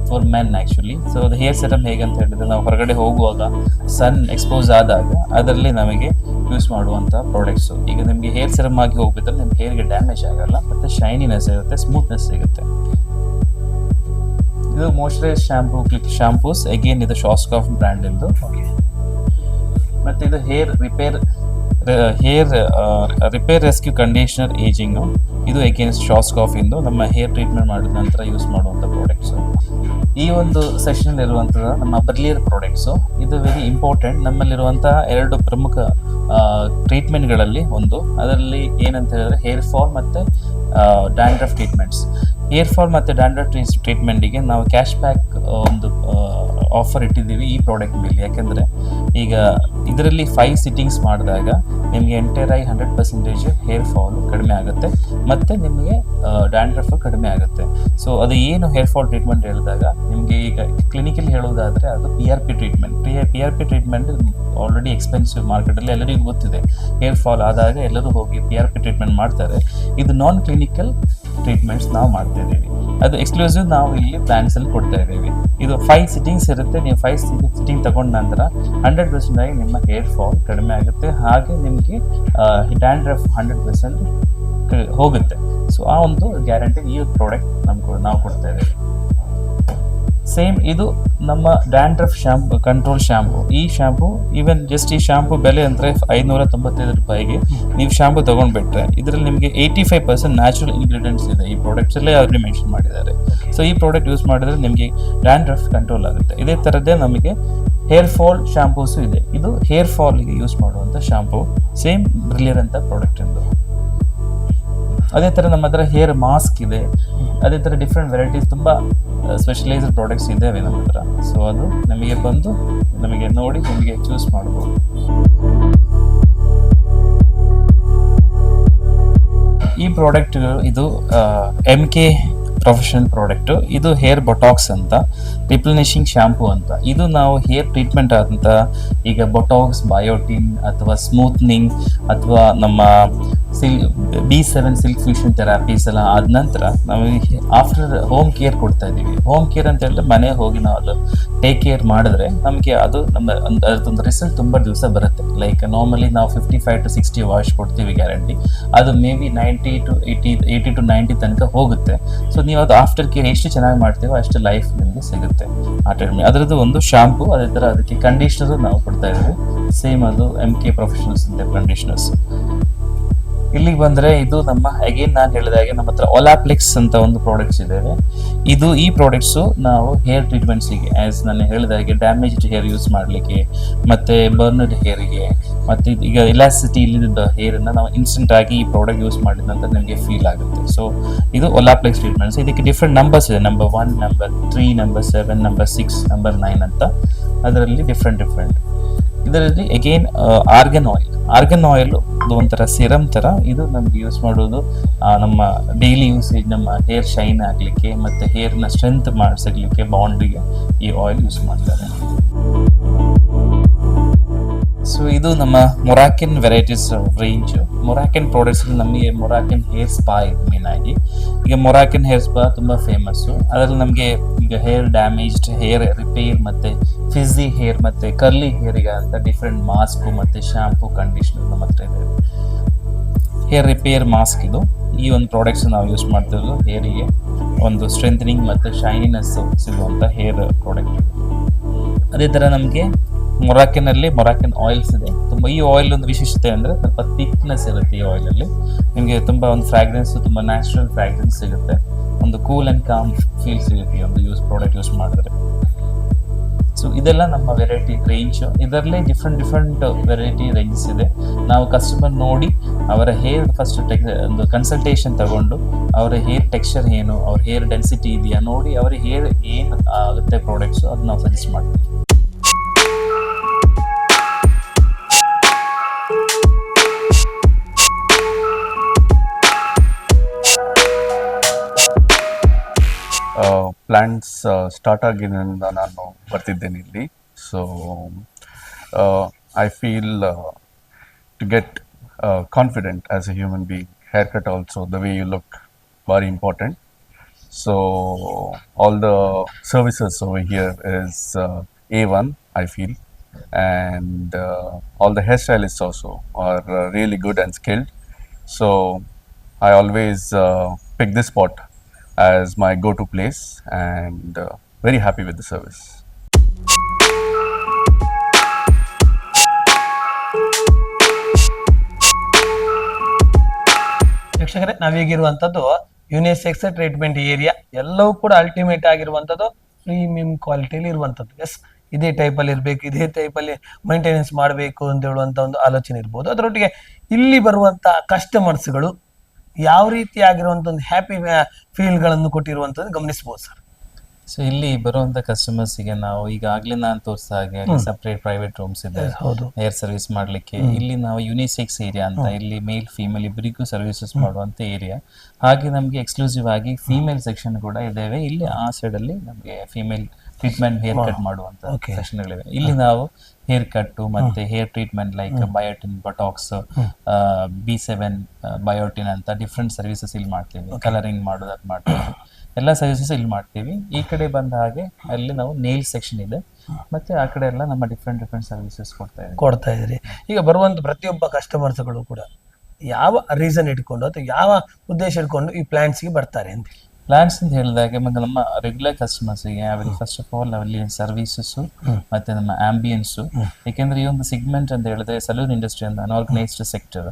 for men actually. So ಅದು ಹೇರ್ ಸಿರಮ್ ಹೇಗೆ ಅಂತ ಹೇಳಿದ್ರೆ, ನಾವು ಹೊರಗಡೆ ಹೋಗುವಾಗ ಸನ್ ಎಕ್ಸ್ಪೋಸ್ ಆದಾಗ ಅದರಲ್ಲಿ ನಮಗೆ ಯೂಸ್ ಮಾಡುವಂಥ ಪ್ರಾಡಕ್ಟ್ಸು. ಈಗ ನಿಮಗೆ ಹೇರ್ ಸಿರಮ್ ಆಗಿ ಹೋಗ್ಬಿಟ್ರೆ ನಿಮ್ಗೆ ಹೇರ್ಗೆ ಡ್ಯಾಮೇಜ್ ಆಗಲ್ಲ, ಮತ್ತು ಶೈನಿನೆಸ್ ಇರುತ್ತೆ, ಸ್ಮೂತ್ನೆಸ್ ಸಿಗುತ್ತೆ. ಇದು ಮಾಯ್ಶ್ಚರೈಸ್ ಶಾಂಪೂಸ್ ಅಗೇನ್ ಇದು ಶಾಸ್ಕಾಫ್ ಬ್ರ್ಯಾಂಡ್ ಇಂದು. ಮತ್ತು ಇದು hair repair rescue conditioner ageing. ಇದು ಅಗೇನ್ಸ್ಟ್ ಶಾಸ್ಕಾಫ್ ಇಂದು ನಮ್ಮ ಹೇರ್ ಟ್ರೀಟ್ಮೆಂಟ್ ಮಾಡಿದ ನಂತರ ಯೂಸ್ ಮಾಡುವಂಥ ಪ್ರಾಡಕ್ಟ್ಸು. ಈ ಒಂದು ಸೆಷನ್ ಇರುವಂತಹ ನಮ್ಮ ಬರ್ಲಿಯರ್ ಪ್ರಾಡಕ್ಟ್ಸು. ಇದು ವೆರಿ ಇಂಪಾರ್ಟೆಂಟ್. ನಮ್ಮಲ್ಲಿರುವಂತಹ 2 ಪ್ರಮುಖ ಟ್ರೀಟ್ಮೆಂಟ್ಗಳಲ್ಲಿ ಒಂದು, ಅದರಲ್ಲಿ ಏನಂತ ಹೇಳಿದ್ರೆ ಹೇರ್ ಫಾಲ್ ಮತ್ತು ಡ್ಯಾಂಡ್ರಫ್ ಟ್ರೀಟ್ಮೆಂಟ್ಸ್. ಹೇರ್ ಫಾಲ್ ಮತ್ತು ಡ್ಯಾಂಡ್ರಫ್ ಟ್ರೀಟ್ಮೆಂಟಿಗೆ ನಾವು ಕ್ಯಾಶ್ ಬ್ಯಾಕ್ ಒಂದು ಆಫರ್ ಇಟ್ಟಿದ್ದೀವಿ ಈ ಪ್ರಾಡಕ್ಟ್ ಮೇಲೆ. ಯಾಕೆಂದರೆ ಈಗ ಇದರಲ್ಲಿ 5 ಸಿಟ್ಟಿಂಗ್ಸ್ ಮಾಡಿದಾಗ ನಿಮಗೆ ಎಂಟೈರಾಗಿ 100% ಹೇರ್ ಫಾಲ್ ಕಡಿಮೆ ಆಗುತ್ತೆ, ಮತ್ತು ನಿಮಗೆ ಡ್ಯಾಂಡ್ರಫ್ ಕಡಿಮೆ ಆಗುತ್ತೆ. ಸೊ ಅದು ಏನು ಹೇರ್ ಫಾಲ್ ಟ್ರೀಟ್ಮೆಂಟ್ ಹೇಳಿದಾಗ, ನಿಮಗೆ ಈಗ ಕ್ಲಿನಿಕಲ್ಲಿ ಹೇಳೋದಾದರೆ ಅದು PRP treatment. PRP treatment already expensive, ಮಾರ್ಕೆಟಲ್ಲಿ ಎಲ್ಲರಿಗೂ ಗೊತ್ತಿದೆ. ಹೇರ್ ಫಾಲ್ ಆದಾಗ ಎಲ್ಲರೂ ಹೋಗಿ PRP ಟ್ರೀಟ್ಮೆಂಟ್ ಮಾಡ್ತಾರೆ. ಇದು ನಾನ್ ಕ್ಲಿನಿಕಲ್ ಟ್ರೀಟ್ಮೆಂಟ್ಸ್ ನಾವು ಮಾಡ್ತಾ ಇದ್ದೀವಿ. ಅದು ಎಕ್ಸ್ಕ್ಲೂಸಿವ್ ನಾವು ಇಲ್ಲಿ ಪ್ಲಾನ್ಸಲ್ಲಿ ಕೊಡ್ತಾ ಇದ್ದೀವಿ. ಇದು 5 ಸಿಟ್ಟಿಂಗ್ಸ್ ಇರುತ್ತೆ. ನೀವು 5 ಸಿಟ್ಟಿಂಗ್ ತಗೊಂಡ ನಂತರ 100% ಆಗಿ ನಿಮ್ಮ ಹೇರ್ ಫಾಲ್ ಕಡಿಮೆ ಆಗುತ್ತೆ, ಹಾಗೆ ನಿಮಗೆ ಡ್ಯಾಂಡ್ರಫ್ 100% ಹೋಗುತ್ತೆ. ಸೊ ಆ ಒಂದು ಗ್ಯಾರಂಟಿ ಈ ಪ್ರಾಡಕ್ಟ್ ನಾವು ಕೊಡ್ತಾ ಇದ್ದೀವಿ. ಸೇಮ್ ಇದು ನಮ್ಮ ಡ್ಯಾಂಡ್ರಫ್ ಕಂಟ್ರೋಲ್ ಶಾಂಪು. ಈ ಶಾಂಪು ಈವನ್ ಜಸ್ಟ್ ಈ ಶಾಂಪು ಬೆಲೆ ಅಂದರೆ 595 ರೂಪಾಯಿಗೆ ನೀವು ಶಾಂಪು ತೊಗೊಂಡ್ಬಿಟ್ರೆ ಇದರಲ್ಲಿ ನಿಮಗೆ 85% ನ್ಯಾಚುರಲ್ ಇಂಗ್ರೀಡಿಯೆಂಟ್ಸ್ ಇದೆ ಈ ಪ್ರಾಡಕ್ಟ್ಸಲ್ಲೇ ಅವರಿಗೆ ಮೆನ್ಷನ್ ಮಾಡಿದ್ದಾರೆ. ಸೊ ಈ ಪ್ರಾಡಕ್ಟ್ ಯೂಸ್ ಮಾಡಿದ್ರೆ ನಿಮಗೆ ಡ್ಯಾಂಡ್ರಫ್ ಕಂಟ್ರೋಲ್ ಆಗುತ್ತೆ. ಇದೇ ಥರದ್ದೇ ನಮಗೆ ಹೇರ್ ಫಾಲ್ ಶಾಂಪೂಸು ಇದೆ. ಇದು ಹೇರ್ ಫಾಲ್ಗೆ ಯೂಸ್ ಮಾಡುವಂಥ ಶಾಂಪು, ಸೇಮ್ ಬ್ರಿಲಿಯರ್ ಅಂತ ಪ್ರಾಡಕ್ಟ್ ಇಂದು. ಅದೇ ಥರ ನಮ್ಮ ಹತ್ರ ಹೇರ್ ಮಾಸ್ಕ್ ಇದೆ. ಅದೇ ಥರ ಡಿಫ್ರೆಂಟ್ ವೆರೈಟೀಸ್ ತುಂಬ ಸ್ಪೆಷಲೈಸ್ಡ್ ಪ್ರಾಡಕ್ಟ್ಸ್ ಇದ್ದಾವೆ ನಮ್ಮ ಹತ್ರ. ಸೊ ಅದು ನಮಗೆ ಬಂದು ನಮಗೆ ನೋಡಿ ನಿಮಗೆ ಚೂಸ್ ಮಾಡ್ಬೋದು. ಈ ಪ್ರಾಡಕ್ಟ್ ಇದು MK ಪ್ರೊಫೆಷನಲ್ ಪ್ರಾಡಕ್ಟು. ಇದು ಹೇರ್ ಬೊಟಾಕ್ಸ್ ಅಂತ, ರಿಪ್ಲೆನಿಶಿಂಗ್ ಶಾಂಪೂ ಅಂತ. ಇದು ನಾವು ಹೇರ್ ಟ್ರೀಟ್ಮೆಂಟ್ ಅಂತ ಈಗ ಬೊಟಾಕ್ಸ್, ಬಯೋಟಿನ್ ಅಥವಾ ಸ್ಮೂತ್ನಿಂಗ್ ಅಥವಾ ನಮ್ಮ B7 ಸಿಲ್ಕ್ ಫ್ಯೂಷನ್ ಥೆರಪೀಸ್ ಎಲ್ಲ ಆದ ನಂತರ ನಾವು ಆಫ್ಟರ್ ಹೋಮ್ ಕೇರ್ ಕೊಡ್ತಾ ಇದ್ದೀವಿ. ಹೋಮ್ ಕೇರ್ ಅಂತ ಹೇಳಿದ್ರೆ ಮನೆ ಹೋಗಿ ನಾವು ಅದು ಟೇಕ್ ಕೇರ್ ಮಾಡಿದ್ರೆ ನಮಗೆ ಅದು ನಮ್ಮ ಅದೊಂದು ರಿಸಲ್ಟ್ ತುಂಬ ದಿವಸ ಬರುತ್ತೆ. ಲೈಕ್ ನಾರ್ಮಲಿ ನಾವು 55 to 60 ವಾಶ್ ಕೊಡ್ತೀವಿ ಗ್ಯಾರಂಟಿ, ಅದು ಮೇ ಬಿ 90 to 80 to 90 ತನಕ ಹೋಗುತ್ತೆ. ಸೊ ನೀವು ಅದು ಆಫ್ಟರ್ ಕೇರ್ ಎಷ್ಟು ಚೆನ್ನಾಗಿ ಮಾಡ್ತೀವೋ ಅಷ್ಟು ಲೈಫ್ ನಿಮಗೆ ಸಿಗುತ್ತೆ ಆ ಟೈಮಲ್ಲಿ. ಅದರದ್ದು ಒಂದು ಶಾಂಪು, ಅದೇ ಥರ ಅದಕ್ಕೆ ಕಂಡೀಷ್ನರು ನಾವು ಕೊಡ್ತಾ ಇದ್ದೀವಿ. ಸೇಮ್ ಅದು MK ಪ್ರೊಫೆಷನಲ್ಸ್ ಅಂತ ಕಂಡೀಷ್ನರ್ಸ್. ಇಲ್ಲಿಗೆ ಬಂದರೆ ಇದು ನಮ್ಮ ಅಗೇನ್ ನಾನು ಹೇಳಿದಾಗೆ ನಮ್ಮ ಹತ್ರ ಒಲಾಪ್ಲೆಕ್ಸ್ ಅಂತ ಒಂದು ಪ್ರಾಡಕ್ಟ್ಸ್ ಇದ್ದಾವೆ. ಈ ಪ್ರಾಡಕ್ಟ್ಸು ನಾವು ಹೇರ್ ಟ್ರೀಟ್ಮೆಂಟ್ಸಿಗೆ, ಆ್ಯಸ್ ನಾನು ಹೇಳಿದಾಗೆ ಡ್ಯಾಮೇಜ್ಡ್ ಹೇರ್ ಯೂಸ್ ಮಾಡಲಿಕ್ಕೆ, ಮತ್ತು ಬರ್ನ್ಡ್ ಹೇರಿಗೆ, ಮತ್ತು ಈಗ ಎಲಾಸಿಟಿ ಇಲ್ಲದ ಹೇರನ್ನು ನಾವು ಇನ್ಸ್ಟೆಂಟ್ ಆಗಿ ಈ ಪ್ರಾಡಕ್ಟ್ ಯೂಸ್ ಮಾಡಿದಂತ ನಿಮಗೆ ಫೀಲ್ ಆಗುತ್ತೆ. ಸೊ ಇದು ಒಲಾಪ್ಲೆಕ್ಸ್ ಟ್ರೀಟ್ಮೆಂಟ್ಸ್. ಇದಕ್ಕೆ ಡಿಫ್ರೆಂಟ್ ನಂಬರ್ಸ್ ಇದೆ, number 1, number 3, number 7, number 6, number 9 ಅಂತ. ಅದರಲ್ಲಿ ಡಿಫ್ರೆಂಟ್. ಇದರಲ್ಲಿ ಅಗೇನ್ ಆರ್ಗನ್ ಆಯಿಲ್ ಇದು ಒಂಥರ ಸಿರಮ್ ಥರ. ಇದು ನಮ್ಗೆ ಯೂಸ್ ಮಾಡೋದು ನಮ್ಮ ಡೈಲಿ ಯೂಸೇಜ್, ನಮ್ಮ ಹೇರ್ ಶೈನ್ ಆಗಲಿಕ್ಕೆ ಮತ್ತು ಹೇರ್ನ ಸ್ಟ್ರೆಂತ್ ಮಾಡಿಸಲಿಕ್ಕೆ, ಬಾಂಡಿಗೆ ಈ ಆಯಿಲ್ ಯೂಸ್ ಮಾಡ್ತಾರೆ. ಸೊ ಇದು ನಮ್ಮ ಮೊರಾಕಿನ್ ವೆರೈಟೀಸ್ ರೇಂಜ್. ಮೊರಾಕಿನ್ ಪ್ರಾಡಕ್ಟ್ಸ್ ನಮಗೆ ಮೊರಾಕಿನ್ ಹೇರ್ ಸ್ಪಾ ಇದೆ ಮೇನ್ ಆಗಿ. ಈಗ ಮೊರಾಕಿನ್ ಹೇರ್ ಸ್ಪಾ ತುಂಬ ಫೇಮಸ್ಸು. ಅದರಲ್ಲಿ ನಮಗೆ ಈಗ ಹೇರ್ ಡ್ಯಾಮೇಜ್ಡ್ ಹೇರ್ ರಿಪೇರ್ ಮತ್ತು ಫಿಝಿ ಹೇರ್ ಮತ್ತು ಕರ್ಲಿ ಹೇರಿಗೆ ಅಂತ ಡಿಫ್ರೆಂಟ್ ಮಾಸ್ಕು ಮತ್ತು ಶಾಂಪೂ, ಕಂಡೀಷ್ನರ್ ನಮ್ಮ ಹತ್ರ ಇದೆ. ಹೇರ್ ರಿಪೇರ್ ಮಾಸ್ಕ್ ಇದು. ಈ ಒಂದು ಪ್ರಾಡಕ್ಟ್ಸ್ ನಾವು ಯೂಸ್ ಮಾಡ್ತಿರೋದು ಹೇರಿಗೆ ಒಂದು ಸ್ಟ್ರೆಂಥನಿಂಗ್ ಮತ್ತು ಶೈನಿನೆಸ್ ಸಿಗುವಂಥ ಹೇರ್ ಪ್ರಾಡಕ್ಟ್ ಇದು. ಅದೇ ಥರ ನಮಗೆ ಮೊರಾಕಿನಲ್ಲಿ ಮೊರಾಕಿನ್ ಆಯಿಲ್ಸ್ ಇದೆ ತುಂಬ. ಈ ಆಯಿಲ್ ಒಂದು ವಿಶೇಷತೆ ಅಂದರೆ ಸ್ವಲ್ಪ ಥಿಕ್ನೆಸ್ ಇರುತ್ತೆ. ಈ ಆಯಿಲಲ್ಲಿ ನಿಮಗೆ ತುಂಬ ಒಂದು ಫ್ರಾಗ್ರೆನ್ಸ್, ತುಂಬ ನ್ಯಾಚುರಲ್ ಫ್ರಾಗ್ರೆನ್ಸ್ ಸಿಗುತ್ತೆ. ಒಂದು ಕೂಲ್ ಆ್ಯಂಡ್ ಕಾಮ್ ಫೀಲ್ ಸಿಗುತ್ತೆ ಈ ಒಂದು ಪ್ರಾಡಕ್ಟ್ ಯೂಸ್ ಮಾಡಿದ್ರೆ. ಸೊ ಇದೆಲ್ಲ ನಮ್ಮ ವೆರೈಟಿ ರೇಂಜ್. ಇದರಲ್ಲೇ ಡಿಫ್ರೆಂಟ್ ವೆರೈಟಿ ರೇಂಜಸ್ ಇದೆ. ನಾವು ಕಸ್ಟಮರ್ ನೋಡಿ ಅವರ ಹೇರ್ ಫಸ್ಟ್ ಒಂದು ಕನ್ಸಲ್ಟೇಷನ್ ತಗೊಂಡು ಅವರ ಹೇರ್ ಟೆಕ್ಸ್ಚರ್ ಏನು, ಅವ್ರ ಹೇರ್ ಡೆನ್ಸಿಟಿ ಇದೆಯಾ ನೋಡಿ, ಅವರ ಹೇರ್ ಏನು ಆಗುತ್ತೆ ಪ್ರಾಡಕ್ಟ್ಸು ಅದು ನಾವು ಸಜೆಸ್ಟ್ ಮಾಡ್ತೀವಿ. ಪ್ಲ್ಯಾಂಟ್ಸ್ ಸ್ಟಾರ್ಟ್ ಆಗಿದ್ದರಿಂದ ನಾನು ಬರ್ತಿದ್ದೇನೆ ಇಲ್ಲಿ. So I feel to get confident as a human being. Haircut also, the way you look, very important. So all the services over here is A1, I feel, and all the hairstylists also are really good and skilled. So I always pick this spot as my go-to place, and very happy with the service. ವೀಕ್ಷಕರೇ, ನಾವೀಗಿರುವಂಥದ್ದು unisex treatment area. ಎಲ್ಲವೂ ಕೂಡ ultimate ಆಗಿರುವಂಥದ್ದು premium ಕ್ವಾಲಿಟಿಯಲ್ಲಿ ಇರುವಂಥದ್ದು. S, ಇದೇ ಟೈಪಲ್ಲಿ ಇರಬೇಕು, ಇದೇ ಟೈಪಲ್ಲಿ ಮೈಂಟೆನೆನ್ಸ್ ಮಾಡಬೇಕು ಅಂತ ಹೇಳುವಂಥ ಒಂದು ಆಲೋಚನೆ ಇರ್ಬೋದು. ಅದರೊಟ್ಟಿಗೆ ಇಲ್ಲಿ ಬರುವಂಥ ಕಸ್ಟಮರ್ಸ್ಗಳು ಯಾವ ರೀತಿ ಆಗಿರುವಂಥ ಒಂದು ಹ್ಯಾಪಿ ಫೀಲ್ಗಳನ್ನು ಕೊಟ್ಟಿರುವಂಥದ್ದು ಗಮನಿಸ್ಬೋದು ಸರ್. ಸೊ ಇಲ್ಲಿ ಬರುವಂತ ಕಸ್ಟಮರ್ಸ್ಗೆ ನಾವು ಈಗಾಗಲೇ ನಾನು ತೋರಿಸಿದ ಹಾಗೆ ಸಪ್ರೇಟ್ ಪ್ರೈವೇಟ್ ರೂಮ್ಸ್ ಇದೆ ಹೇರ್ ಸರ್ವಿಸ್ ಮಾಡಲಿಕ್ಕೆ. ಇಲ್ಲಿ ನಾವು ಯುನಿಸೆಕ್ಸ್ ಏರಿಯಾ ಅಂತ, ಇಲ್ಲಿ ಮೇಲ್ ಫೀಮೇಲ್ ಇಬ್ಬರಿಗೂ ಸರ್ವಿಸಸ್ ಮಾಡುವಂತ ಏರಿಯಾ. ಹಾಗೆ ನಮಗೆ ಎಕ್ಸ್ಕ್ಲೂಸಿವ್ ಆಗಿ ಫೀಮೇಲ್ ಸೆಕ್ಷನ್ ಕೂಡ ಇದಾವೆ. ಇಲ್ಲಿ ಆ ಸೈಡ್ ಅಲ್ಲಿ ನಮಗೆ ಫೀಮೇಲ್ ಟ್ರೀಟ್ಮೆಂಟ್ ಹೇರ್ ಕಟ್ ಮಾಡುವಂತ ಸೆಕ್ಷನ್ಗಳಿವೆ. ಇಲ್ಲಿ ನಾವು ಹೇರ್ ಕಟ್ಟು ಮತ್ತೆ hair treatment like biotin, botox, B7 biotin ಅಂತ ಡಿಫ್ರೆಂಟ್ ಸರ್ವಿಸಸ್ ಇಲ್ಲಿ ಮಾಡ್ತೀವಿ. ಕಲರಿಂಗ್ ಮಾಡೋದಕ್ಕೆ ಮಾಡ್ತೀವಿ, ಎಲ್ಲ ಸರ್ವಿಸಸ್ ಇಲ್ಲಿ ಮಾಡ್ತೀವಿ. ಈ ಕಡೆ ಬಂದ ಹಾಗೆ ಅಲ್ಲಿ ನಾವು ನೇಲ್ ಸೆಕ್ಷನ್ ಇದೆ, ಮತ್ತೆ ಆ ಕಡೆ ಎಲ್ಲ ನಮ್ಮ ಡಿಫ್ರೆಂಟ್ ಸರ್ವಿಸಸ್ ಕೊಡ್ತಾ ಇದ್ದೀರಿ. ಈಗ ಬರುವಂತ ಪ್ರತಿಯೊಬ್ಬ ಕಸ್ಟಮರ್ಸ್ಗಳು ಕೂಡ ಯಾವ ರೀಸನ್ ಇಟ್ಕೊಂಡು ಅಥವಾ ಯಾವ ಉದ್ದೇಶ ಇಟ್ಕೊಂಡು ಈ ಪ್ಲಾಂಟ್ಸ್ಗೆ ಬರ್ತಾರೆ ಅಂತ? ಪ್ಲಾನ್ಸ್ ಅಂತ ಹೇಳಿದಾಗ ನಮ್ಮ ರೆಗ್ಯುಲರ್ ಕಸ್ಟಮರ್ಸ್ಗೆ ಅವರಿಗೆ ಫಸ್ಟ್ ಆಫ್ ಆಲ್ ಅಲ್ಲಿ ಸರ್ವಿಸಸ್ಸು ಮತ್ತೆ ನಮ್ಮ ಆಂಬಿಯನ್ಸು. ಯಾಕೆಂದ್ರೆ ಈ ಒಂದು ಸಿಗ್ಮೆಂಟ್ ಅಂತ ಹೇಳಿದ್ರೆ ಸಲೂನ್ ಇಂಡಸ್ಟ್ರಿ ಅಂತ ಅನ್ಆರ್ಗನೈಸ್ಡ್ ಸೆಕ್ಟರ್,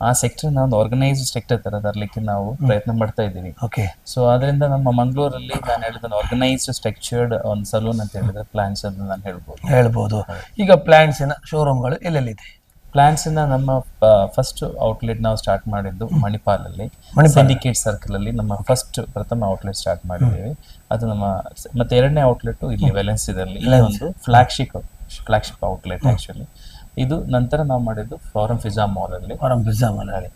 ಆ ಸೆಕ್ಟರ್ ನ ಒಂದು ಆರ್ಗನೈಸ್ಡ್ ಸೆಕ್ಟರ್ ತರ ತರಲಿಕ್ಕೆ ನಾವು ಪ್ರಯತ್ನ ಮಾಡ್ತಾ ಇದ್ದೀವಿ. ಸೊ ಅದರಿಂದ ನಮ್ಮ ಮಂಗಳೂರಲ್ಲಿ ನಾನು ಹೇಳಿದ ಆರ್ಗನೈಸ್ಡ್ ಸ್ಟ್ರಕ್ಚರ್ಡ್ ಒಂದು ಸಲೂನ್ ಅಂತ ಹೇಳಿದ್ರೆ ಪ್ಲಾನ್ಸ್ ಅಂತ ನಾನು ಹೇಳ್ಬೋದು. ಈಗ ಪ್ಲಾಂಟ್ಸಿನ ಶೋರೂಮ್ಗಳು ಎಲ್ಲೆಲ್ಲಿದೆ? ಪ್ಲಾನ್ಸಿನ ನಮ್ಮ ಫಸ್ಟ್ ಔಟ್ಲೆಟ್ ನಾವು ಸ್ಟಾರ್ಟ್ ಮಾಡಿದ್ದು ಮಣಿಪಾಲಲ್ಲಿ, ಸಿಂಡಿಕೇಟ್ ಸರ್ಕಲ್ ಅಲ್ಲಿ ನಮ್ಮ ಪ್ರಥಮ ಔಟ್ಲೆಟ್ ಸ್ಟಾರ್ಟ್ ಮಾಡಿದ್ದೀವಿ. ಅದು ನಮ್ಮ ಮತ್ತೆ ಎರಡನೇ ಔಟ್ಲೆಟ್ ಇಲ್ಲಿ ವೆಲೆನ್ಸಿದಲ್ಲಿ ಒಂದು ಫ್ಲಾಗ್ಶಿಪ್ ಔಟ್ಲೆಟ್ ಆಕ್ಚುಲಿ. ಇದು ನಂತರ ನಾವು ಮಾಡಿದ್ದು ಫಾರಂ ಫಿಜಾ ಮಾಲ್ ಅಲ್ಲಿ.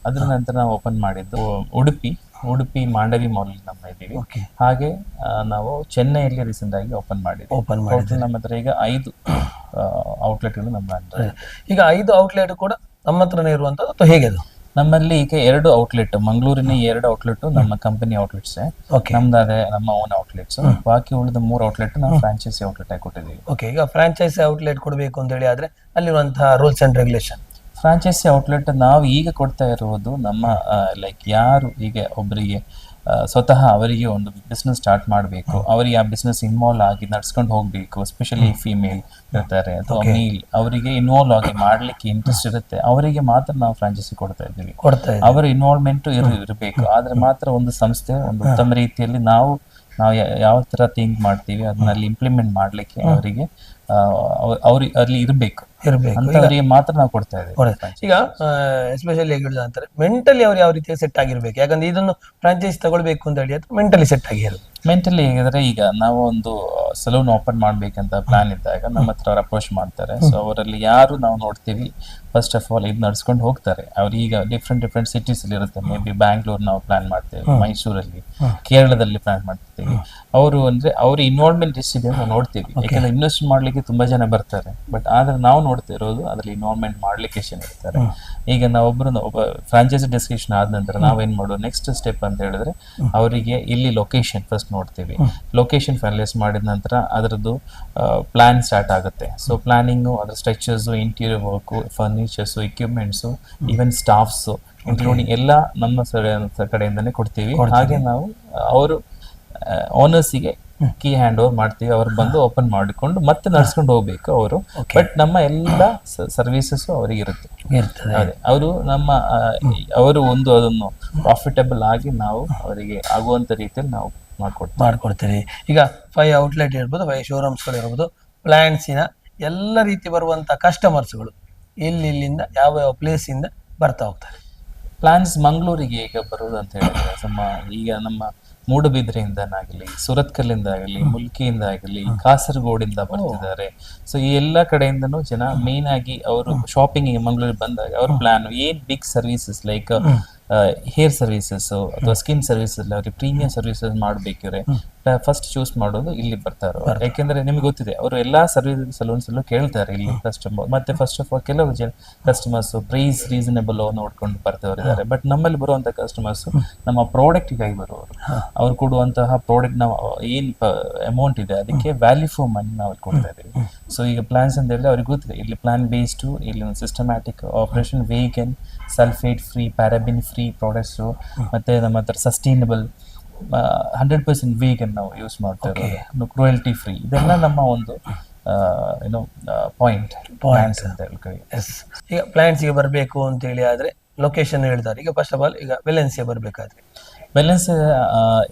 ಅದ್ರ ನಂತರ ನಾವು ಓಪನ್ ಮಾಡಿದ್ದು ಉಡುಪಿ ಮಾಂಡವಿ ಮಾಲ್ ನಮ್ಮ ಇದ್ದೀವಿ. ಹಾಗೆ ನಾವು ಚೆನ್ನೈಯಲ್ಲಿ ರೀಸೆಂಟ್ ಆಗಿ ಓಪನ್ ಮಾಡಿದ್ವಿ. ನಮ್ಮ ಹತ್ರ ಈಗ 5 ಔಟ್ಲೆಟ್ಗಳು ನಮ್ಮ ಹತ್ರ. ಈಗ 5 ಔಟ್ಲೆಟ್ ಕೂಡ ನಮ್ಮ ಹತ್ರನೇ ಇರುವಂತದ್ದು ಅಥವಾ ಹೇಗೆ ಅದು? ನಮ್ಮಲ್ಲಿ ಈಗ 2 ಔಟ್ಲೆಟ್, ಮಂಗಳೂರಿನ 2 ಔಟ್ಲೆಟ್ ನಮ್ಮ ಕಂಪನಿ ಔಟ್ಲೆಟ್ಸ್, Okay. ನಮ್ದಾದ್ರೆ ನಮ್ಮ ಓನ್ ಔಟ್ಲೆಟ್ಸ್. ಬಾಕಿ ಉಳಿದ 3 ಔಟ್ಲೆಟ್ ನಾವು ಫ್ರಾಂಚೈಸಿ ಔಟ್ಲೆಟ್ ಆಗಿ ಕೊಟ್ಟಿದ್ದೀವಿ. ಓಕೆ, ಈಗ ಫ್ರಾಂಚೈಸಿ ಔಟ್ಲೆಟ್ ಕೊಡಬೇಕು ಅಂತ ಹೇಳಿ ಆದ್ರೆ ಅಲ್ಲಿರುವಂತಹ rules and regulation. Franchise outlet ನಾವು ಈಗ ಕೊಡ್ತಾ ಇರುವುದು ನಮ್ಮ ಲೈಕ್ ಯಾರು ಈಗ ಒಬ್ಬರಿಗೆ ಸ್ವತಃ ಅವರಿಗೆ ಒಂದು ಬಿಸ್ನೆಸ್ ಸ್ಟಾರ್ಟ್ ಮಾಡಬೇಕು, ಅವರಿಗೆ ಆ ಬಿಸ್ನೆಸ್ ಇನ್ವಾಲ್ವ್ ಆಗಿ ನಡ್ಸ್ಕೊಂಡು ಹೋಗ್ಬೇಕು, ಎಸ್ಪೆಷಲಿ ಫಿಮೇಲ್ ಇರ್ತಾರೆ ಅಥವಾ ಮೇಲ್, ಅವರಿಗೆ ಇನ್ವಾಲ್ವ್ ಆಗಿ ಮಾಡ್ಲಿಕ್ಕೆ ಇಂಟ್ರೆಸ್ಟ್ ಇರುತ್ತೆ, ಅವರಿಗೆ ಮಾತ್ರ ನಾವು ಫ್ರಾಂಚೈಸಿ ಕೊಡ್ತಾ ಇದ್ದೀವಿ. ಅವರ ಇನ್ವಾಲ್ವ್ಮೆಂಟ್ ಇರಬೇಕು, ಆದ್ರೆ ಮಾತ್ರ ಒಂದು ಸಂಸ್ಥೆ ಒಂದು ಉತ್ತಮ ರೀತಿಯಲ್ಲಿ ನಾವು ಯಾವ ತರ ಥಿಂಕ್ ಮಾಡ್ತೀವಿ ಅದನ್ನಲ್ಲಿ ಇಂಪ್ಲಿಮೆಂಟ್ ಮಾಡ್ಲಿಕ್ಕೆ ಅವರಿಗೆ ಅಲ್ಲಿ ಇರಬೇಕು ಅಂತವರಿಗೆ ಮಾತ್ರ ನಾವು ಕೊಡ್ತಾ ಇದ್ದೀವಿ. ಈಗ ಎಸ್ಪೆಷಲಿ ಅಂತಾರೆ ಮೆಂಟಲಿ ಅವ್ರು ಯಾವ ರೀತಿ ಸೆಟ್ ಆಗಿರ್ಬೇಕು, ಯಾಕಂದ್ರೆ ಇದನ್ನು ಫ್ರಾಂಚೈಸ್ ತಗೊಳ್ಬೇಕು ಅಂತ ಹೇಳಿ ಮೆಂಟಲಿ ಸೆಟ್ ಆಗಿರೋದು. ಮೆಂಟಲಿ ಹೇಗಿದ್ರೆ ಈಗ ನಾವು ಒಂದು ಸಲೂನ್ ಓಪನ್ ಮಾಡ್ಬೇಕಂತ ಪ್ಲಾನ್ ಇದ್ದಾಗ ನಮ್ಮ ಹತ್ರ ಅವ್ರು ಅಪ್ರೋಚ್ ಮಾಡ್ತಾರೆ. ಸೊ ಅವರಲ್ಲಿ ಯಾರು ನಾವು ನೋಡ್ತೀವಿ ಫಸ್ಟ್ ಆಫ್ ಆಲ್ ಇದು ನಡ್ಸ್ಕೊಂಡು ಹೋಗ್ತಾರೆ. ಅವ್ರು ಈಗ ಡಿಫ್ರೆಂಟ್ ಸಿಟೀಸ್ ಅಲ್ಲಿ ಇರುತ್ತೆ, ಮೇ ಬಿ ಬ್ಯಾಂಗ್ಳೂರ್ ನಾವು ಪ್ಲಾನ್ ಮಾಡ್ತೇವೆ, ಮೈಸೂರಲ್ಲಿ, ಕೇರಳದಲ್ಲಿ ಪ್ಲಾನ್ ಮಾಡ್ತೀವಿ. ಅವರು ಅಂದ್ರೆ ಅವ್ರ ಇನ್ವಾಲ್ವ್ಮೆಂಟ್ ಎಷ್ಟಿದೆ ನಾವು ನೋಡ್ತೀವಿ, ಯಾಕಂದ್ರೆ ಇನ್ವೆಸ್ಟ್ ಮಾಡ್ಲಿಕ್ಕೆ ತುಂಬಾ ಜನ ಬರ್ತಾರೆ, ಬಟ್ ಆದ್ರೆ ನಾವು ನೋಡ್ತಿರೋದು ಅದ್ರಲ್ಲಿ ಇನ್ವಾಲ್ವ್ಮೆಂಟ್ ಮಾಡ್ಲಿಕ್ಕೆ ಎಷ್ಟು ಜನ ಇರ್ತಾರೆ. ಈಗ ಒಬ್ಬ ಫ್ರಾಂಚೈಸಿ ಡಿಸ್ಕಷನ್ ಆದ ನಂತರ ನಾವೇನ್ ಮಾಡೋದು ನೆಕ್ಸ್ಟ್ ಸ್ಟೆಪ್ ಅಂತ ಹೇಳಿದ್ರೆ ಅವರಿಗೆ ಇಲ್ಲಿ ಲೊಕೇಶನ್ ಫಸ್ಟ್ ನೋಡ್ತೀವಿ. ಲೊಕೇಶನ್ ಫೈನಲೈಸ್ ಮಾಡಿದ ನಂತರ ಅದರದ್ದು ಪ್ಲಾನ್ ಸ್ಟಾರ್ಟ್ ಆಗುತ್ತೆ. ಸೊ ಪ್ಲಾನಿಂಗು, ಅದ್ರ structures, interior work, furnitures, equipments, even staffs including ಎಲ್ಲ ನಮ್ಮ ಕಡೆಯಿಂದನೇ ಕೊಡ್ತೀವಿ. ಹಾಗೆ ನಾವು ಅವರು ಓನರ್ಸಿಗೆ ಕೀ ಹ್ಯಾಂಡ್ ಓವರ್ ಮಾಡ್ತೀವಿ, ಅವ್ರು ಬಂದು ಓಪನ್ ಮಾಡಿಕೊಂಡು ಮತ್ತೆ ನಡ್ಸ್ಕೊಂಡು ಹೋಗ್ಬೇಕು ಅವರು. ಬಟ್ ನಮ್ಮ ಎಲ್ಲ ಸರ್ವಿಸಸ್ ಅವರಿಗೆ ಇರುತ್ತೆ. ಅದೇ ಅವರು ಅವರು ಅದನ್ನು ಪ್ರಾಫಿಟಬಲ್ ಆಗಿ ನಾವು ಅವರಿಗೆ ಆಗುವಂತ ರೀತಿಯಲ್ಲಿ ನಾವು ಮಾಡ್ಕೊಡ್ತೀವಿ. ಈಗ 5 ಔಟ್ಲೆಟ್ ಇರ್ಬೋದು, 5 ಶೋರೂಮ್ಸ್ಗಳು ಇರ್ಬೋದು, ಪ್ಲಾಂಟ್ಸಿನ ಎಲ್ಲ ರೀತಿ ಬರುವಂತ ಕಸ್ಟಮರ್ಸ್ಗಳು ಇಲ್ಲಿಂದ ಯಾವ ಪ್ಲೇಸ್ ಇಂದ ಬರ್ತಾ ಹೋಗ್ತಾರೆ. ಪ್ಲಾನ್ಸ್ ಮಂಗಳೂರಿಗೆ ಈಗ ಬರುವುದು ಅಂತ ಹೇಳಿದ್ರೆ ಈಗ ನಮ್ಮ ಮೂಡುಬಿದ್ರೆಯಿಂದನಾಗಲಿ, ಸುರತ್ಕಲ್ಲಿಂದ ಆಗಲಿ, ಮುಲ್ಕಿಯಿಂದ ಆಗಲಿ, ಕಾಸರಗೋಡಿಂದ ಬರ್ತಿದ್ದಾರೆ. ಸೊ ಈ ಎಲ್ಲ ಕಡೆಯಿಂದನೂ ಜನ ಮೇನ್ ಆಗಿ ಅವರು ಶಾಪಿಂಗ್ ಮಂಗಳೂರಿಗೆ ಬಂದಾಗ ಅವ್ರ ಪ್ಲಾನ್ ಏನ್ big services like hair services ಅಥವಾ ಸ್ಕಿನ್ ಸರ್ವಿಸಸ್ ಅವ್ರಿಗೆ ಪ್ರೀಮಿಯಂ ಸರ್ವಿಸಸ್ ಮಾಡ್ಬೇಕಿದ್ರೆ ಫಸ್ಟ್ ಚೂಸ್ ಮಾಡೋದು ಇಲ್ಲಿ ಬರ್ತಾರೆ. ಯಾಕೆಂದ್ರೆ ನಿಮ್ಗೆ ಗೊತ್ತಿದೆ ಅವರು ಎಲ್ಲಾ ಸಲೂನ್ಸ್ ಅಲ್ಲೂ ಕೇಳ್ತಾರೆ ಇಲ್ಲಿ ಕಸ್ಟಮರ್. ಮತ್ತೆ ಫಸ್ಟ್ ಆಫ್ ಆಲ್ ಕೆಲವು ಜನ ಕಸ್ಟಮರ್ಸ್ ಪ್ರೈಸ್ ರೀಸನಬಲ್ ನೋಡ್ಕೊಂಡು ಬರ್ತವರಿದ್ದಾರೆ. ಬಟ್ ನಮ್ಮಲ್ಲಿ ಬರುವಂತ ಕಸ್ಟಮರ್ಸ್ ನಮ್ಮ ಪ್ರಾಡಕ್ಟ್ಗಾಗಿ ಬರುವವರು. ಅವ್ರು ಕೊಡುವಂತಹ ಪ್ರಾಡಕ್ಟ್ ನಾವು ಏನ್ ಅಮೌಂಟ್ ಇದೆ ಅದಕ್ಕೆ ವ್ಯಾಲ್ಯೂ ಫಾರ್ ಮನಿ ನಾವು ಕೊಡ್ತಾ ಇದ್ದೀವಿ. ಸೊ ಈಗ ಪ್ಲಾನ್ಸ್ ಅಂತ ಹೇಳಿದ್ರೆ ಅವ್ರಿಗೆ ಗೊತ್ತಿದೆ ಇಲ್ಲಿ ಪ್ಲಾನ್ ಬೇಸ್ಡ್, ಇಲ್ಲಿ systematic operation, vegan, sulphate free, paraben free products, ಮತ್ತೆ ನಮ್ಮ ಹತ್ರ ಸಸ್ಟೈನಬಲ್ 100% ವೇಗನ್ ನಾವು ಯೂಸ್ ಮಾಡ್ತಾ ಇರೋದು, ಕ್ರುಯಲ್ಟಿ ಫ್ರೀ. ಇದೆಲ್ಲ ನಮ್ಮ ಒಂದು ಪಾಯಿಂಟ್ ಅಂತ ಹೇಳ್ತೀವಿ. ಈಗ ಪ್ಲಾಂಟ್ಸ್ಗೆ ಬರಬೇಕು ಅಂತ ಹೇಳಿ ಆದ್ರೆ ಲೊಕೇಶನ್ ಹೇಳ್ತಾರೆ. ಈಗ ಫಸ್ಟ್ ಆಫ್ ಆಲ್ ಈಗ ವೆಲೆನ್ಸಿಯಾ ಬರಬೇಕಾದ್ರೆ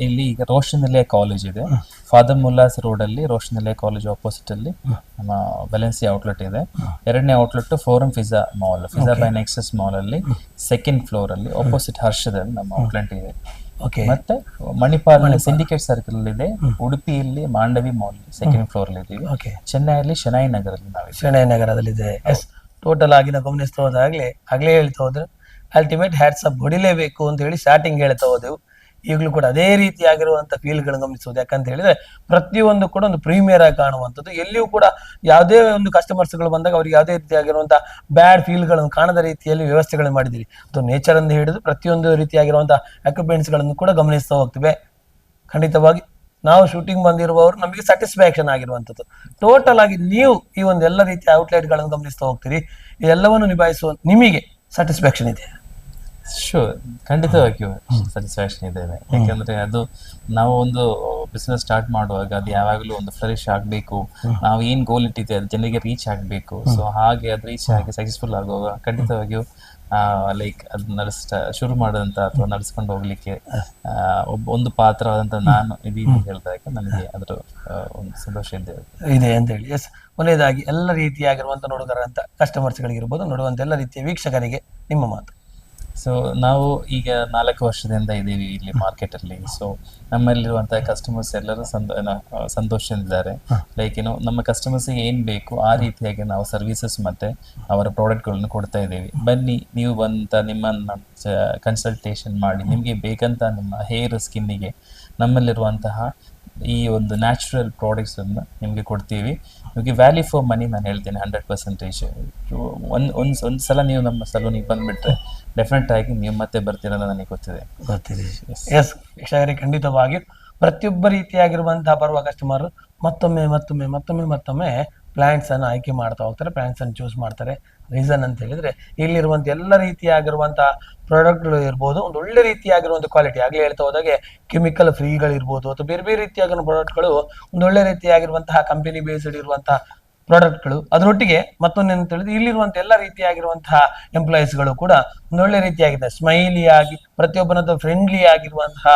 ಇಲ್ಲಿ ಈಗ ರೋಷನಲೆ ಕಾಲೇಜ್ ಇದೆ, ಫಾದರ್ ಮುಲ್ಲಾಸ್ ರೋಡ್ ಅಲ್ಲಿ ರೋಷನಲೆ ಕಾಲೇಜ್ ಆಪೋಸಿಟ್ ಅಲ್ಲಿ ನಮ್ಮ ವೆಲೆನ್ಸಿಯಾ ಔಟ್ಲೆಟ್ ಇದೆ. 2ನೇ outlet forum Fiza mall, Fiza by nexus mall ಅಲ್ಲಿ 2nd ಫ್ಲೋರ್ ಅಲ್ಲಿ ಆಪೋಸಿಟ್ ಹರ್ಷದಲ್ಲಿ ನಮ್ಮ ಔಟ್ಲೆಟ್ ಇದೆ. ಮತ್ತೆ ಮಣಿಪಾಲ್ ಸಿಂಡಿಕೇಟ್ ಸರ್ಕಲ್ ಇದೆ, ಉಡುಪಿಯಲ್ಲಿ ಮಾಂಡವಿ ಮಾಲ್ 2nd ಫ್ಲೋರ್ ಅಲ್ಲಿ ಇದೀವಿ, ಚೆನ್ನೈಯಲ್ಲಿ ಶೆನೈ ನಗರಲ್ಲಿ ನಾವು ಶೆನೈ ನಗರದಲ್ಲಿದೆ. ಟೋಟಲ್ ಆಗಿ ನಾವು ಗಮನಿಸ್ತಾ ಹೋದಾಗ್ಲೇ ಹೇಳ್ತಾ ಹೋದ್ರೆ ಅಲ್ಟಿಮೇಟ್ ಹ್ಯಾಟ್ಸ್ ಅಪ್ ಹೊಡಿಲೇಬೇಕು ಅಂತ ಹೇಳಿ ಸ್ಟಾರ್ಟಿಂಗ್ ಹೇಳ್ತಾ ಹೋದೆವು. ಈಗಲೂ ಕೂಡ ಅದೇ ರೀತಿಯಾಗಿರುವಂತ ಫೀಲ್ಗಳನ್ನು ಗಮನಿಸಬಹುದು. ಯಾಕಂತ ಹೇಳಿದ್ರೆ ಪ್ರತಿಯೊಂದು ಕೂಡ ಒಂದು ಪ್ರೀಮಿಯರ್ ಆಗಿ ಕಾಣುವಂಥದ್ದು. ಎಲ್ಲಿಯೂ ಕೂಡ ಯಾವುದೇ ಒಂದು ಕಸ್ಟಮರ್ಸ್ಗಳು ಬಂದಾಗ ಅವ್ರಿಗೆ ಯಾವುದೇ ರೀತಿಯಾಗಿರುವಂತಹ ಬ್ಯಾಡ್ ಫೀಲ್ಗಳನ್ನು ಕಾಣದ ರೀತಿಯಲ್ಲಿ ವ್ಯವಸ್ಥೆಗಳನ್ನು ಮಾಡಿದ್ದೀರಿ. ಅದು ನೇಚರ್ ಅಂತ ಹಿಡಿದು ಪ್ರತಿಯೊಂದು ರೀತಿಯಾಗಿರುವಂತಹ ಎಕ್ವಿಪ್ಮೆಂಟ್ಸ್ಗಳನ್ನು ಕೂಡ ಗಮನಿಸ್ತಾ ಹೋಗ್ತೇವೆ. ಖಂಡಿತವಾಗಿ ನಾವು ಶೂಟಿಂಗ್ ಬಂದಿರುವವರು ನಮಗೆ ಸ್ಯಾಟಿಸ್ಫ್ಯಾಕ್ಷನ್ ಆಗಿರುವಂಥದ್ದು. ಟೋಟಲ್ ಆಗಿ ನೀವು ಈ ಒಂದು ಎಲ್ಲ ರೀತಿಯ ಔಟ್ಲೆಟ್ಗಳನ್ನು ಗಮನಿಸ್ತಾ ಹೋಗ್ತೀರಿ, ಇದೆಲ್ಲವನ್ನು ನಿಭಾಯಿಸುವ ನಿಮಗೆ ಸ್ಯಾಟಿಸ್ಫ್ಯಾಕ್ಷನ್ ಇದೆ? ಶೂರ್, ಖಂಡಿತವಾಗಿಯೂ ಸ್ಯಾಟಿಸ್ಫ್ಯಾಕ್ಷನ್ ಇದೆ. ಯಾಕಂದ್ರೆ ಅದು ನಾವು ಒಂದು ಬಿಸ್ನೆಸ್ ಸ್ಟಾರ್ಟ್ ಮಾಡುವಾಗ ಅದು ಯಾವಾಗಲೂ ಒಂದು ಫ್ಲರಿಶ್ ಆಗಬೇಕು, ನಾವು ಏನ್ ಗೋಲ್ ಇಟ್ಟಿದೆ ಅದು ಜನರಿಗೆ ರೀಚ್ ಆಗಬೇಕು. ಸೊ ಹಾಗೆ ಅದು ರೀಚ್ ಆಗಿ ಸಕ್ಸಸ್ಫುಲ್ ಆಗುವಾಗ ಖಂಡಿತವಾಗಿಯೂ ಲೈಕ್ ಅದು ಶುರು ಮಾಡೋದಂತ ಅಥವಾ ನಡೆಸ್ಕೊಂಡು ಹೋಗ್ಲಿಕ್ಕೆ ಒಂದು ಪಾತ್ರವಾದಂತ ನಾನು ಇದೀನಿ ಹೇಳಿದಾಗ ನನಗೆ ಅದರ ಒಂದು ಸಂತೋಷ ಇದೆ ಅಂತ ಹೇಳಿ. ಎಸ್, ಕೊನೆಯದಾಗಿ ಎಲ್ಲ ರೀತಿಯಾಗಿರುವಂತ ನೋಡುಗರಂತ ಕಸ್ಟಮರ್ಸ್ಗಳಿಗಿರ್ಬೋದು, ನೋಡುವಂತ ಎಲ್ಲ ರೀತಿಯ ವೀಕ್ಷಕರಿಗೆ ನಿಮ್ಮ ಮಾತು. ಸೊ ನಾವು ಈಗ 4 ವರ್ಷದಿಂದ ಇದ್ದೀವಿ ಇಲ್ಲಿ ಮಾರ್ಕೆಟ್ ಅಲ್ಲಿ. ಸೊ ನಮ್ಮಲ್ಲಿರುವಂತಹ ಕಸ್ಟಮರ್ಸ್ ಎಲ್ಲರೂ ಸಂತೋಷದಿಂದಿದ್ದಾರೆ. ಲೈಕ್ ನಮ್ಮ ಕಸ್ಟಮರ್ಸ್ಗೆ ಏನ್ ಬೇಕು ಆ ರೀತಿಯಾಗಿ ನಾವು ಸರ್ವಿಸಸ್ ಮತ್ತೆ ಅವರ ಪ್ರಾಡಕ್ಟ್ಗಳನ್ನು ಕೊಡ್ತಾ ಇದ್ದೀವಿ. ಬನ್ನಿ, ನೀವು ನಿಮ್ಮನ್ನ ಕನ್ಸಲ್ಟೇಷನ್ ಮಾಡಿ ನಿಮ್ಗೆ ಬೇಕಂತ ನಿಮ್ಮ ಹೇರ್ ಸ್ಕಿನ್ನಿಗೆ ನಮ್ಮಲ್ಲಿರುವಂತಹ ಈ ಒಂದು ನ್ಯಾಚುರಲ್ ಪ್ರಾಡಕ್ಟ್ಸ್ ಅನ್ನ ನಿಮಗೆ ಕೊಡ್ತೀವಿ. ನಿಮಗೆ ವ್ಯಾಲ್ಯೂ ಫಾರ್ ಮನಿ ನಾನು ಹೇಳ್ತೇನೆ 100%. ಒಂದು ಸಲ ನೀವು ನಮ್ಮ ಸಲೂನಿಗೆ ಬಂದ್ಬಿಟ್ರೆ ಡೆಫಿನೆಟ್ ಆಗಿ ನೀವು ಮತ್ತೆ ಬರ್ತೀರ ಅಂತ ನನಗೆ ಗೊತ್ತಿದೆ. ಎಸ್ ವೀಕ್ಷಕರೇ, ಖಂಡಿತವಾಗಿಯೂ ಪ್ರತಿಯೊಬ್ಬ ರೀತಿಯಾಗಿರುವಂತಹ ಬರುವ ಕಸ್ಟಮರ್ ಮತ್ತೊಮ್ಮೆ ಪ್ಲಾಂಟ್ಸ್ ಅನ್ನು ಆಯ್ಕೆ ಮಾಡ್ತಾ ಹೋಗ್ತಾರೆ, ಪ್ಲಾಂಟ್ಸ್ ಅನ್ನು ಚೂಸ್ ಮಾಡ್ತಾರೆ. ರೀಸನ್ ಅಂತ ಹೇಳಿದ್ರೆ ಇಲ್ಲಿರುವಂತ ಎಲ್ಲ ರೀತಿಯಾಗಿರುವಂತಹ ಪ್ರಾಡಕ್ಟ್ಗಳು ಇರ್ಬೋದು, ಒಂದು ಒಳ್ಳೆ ರೀತಿಯಾಗಿರುವಂತ ಕ್ವಾಲಿಟಿ, ಆಗ್ಲೇ ಹೇಳ್ತಾ ಹೋದಾಗೆ ಕೆಮಿಕಲ್ ಫ್ರೀಗಳಿರ್ಬೋದು ಅಥವಾ ಬೇರೆ ಬೇರೆ ರೀತಿಯಾಗಿರೋ ಪ್ರಾಡಕ್ಟ್ಗಳು, ಒಂದು ಒಳ್ಳೆ ರೀತಿಯಾಗಿರುವಂತಹ ಕಂಪನಿ ಬೇಸ್ಡ್ ಇರುವಂತಹ ಪ್ರಾಡಕ್ಟ್ಗಳು. ಅದರೊಟ್ಟಿಗೆ ಮತ್ತೊಂದು ಅಂತ ಹೇಳಿದ್ರೆ ಇಲ್ಲಿರುವಂತ ಎಲ್ಲ ರೀತಿಯಾಗಿರುವಂತಹ ಎಂಪ್ಲಾಯೀಸ್ಗಳು ಕೂಡ ಒಂದು ಒಳ್ಳೆ ರೀತಿಯಾಗಿದೆ, ಸ್ಮೈಲಿ ಆಗಿ ಪ್ರತಿಯೊಬ್ಬನದ್ದು ಫ್ರೆಂಡ್ಲಿ ಆಗಿರುವಂತಹ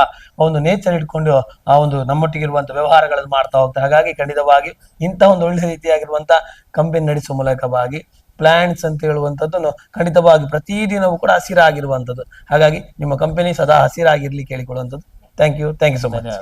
ಒಂದು ನೇಚರ್ ಇಟ್ಕೊಂಡು ಆ ಒಂದು ನಮ್ಮೊಟ್ಟಿಗೆ ಇರುವಂತಹ ವ್ಯವಹಾರಗಳನ್ನು ಮಾಡ್ತಾ ಹೋಗ್ತಾರೆ. ಹಾಗಾಗಿ ಖಂಡಿತವಾಗಿ ಇಂತಹ ಒಂದು ಒಳ್ಳೆ ರೀತಿಯಾಗಿರುವಂತಹ ಕಂಪನಿ ನಡೆಸುವ ಮೂಲಕವಾಗಿ ಪ್ಲಾಂಟ್ಸ್ ಅಂತ ಹೇಳುವಂಥದ್ದನ್ನು ಖಂಡಿತವಾಗಿ ಪ್ರತಿದಿನವೂ ಕೂಡ ಹಸಿರಾಗಿರುವಂಥದ್ದು. ಹಾಗಾಗಿ ನಿಮ್ಮ ಕಂಪನಿ ಸದಾ ಹಸಿರಾಗಿರ್ಲಿಕ್ಕೆ ಕೇಳಿಕೊಳ್ಳುವಂಥದ್ದು. Thank you so much.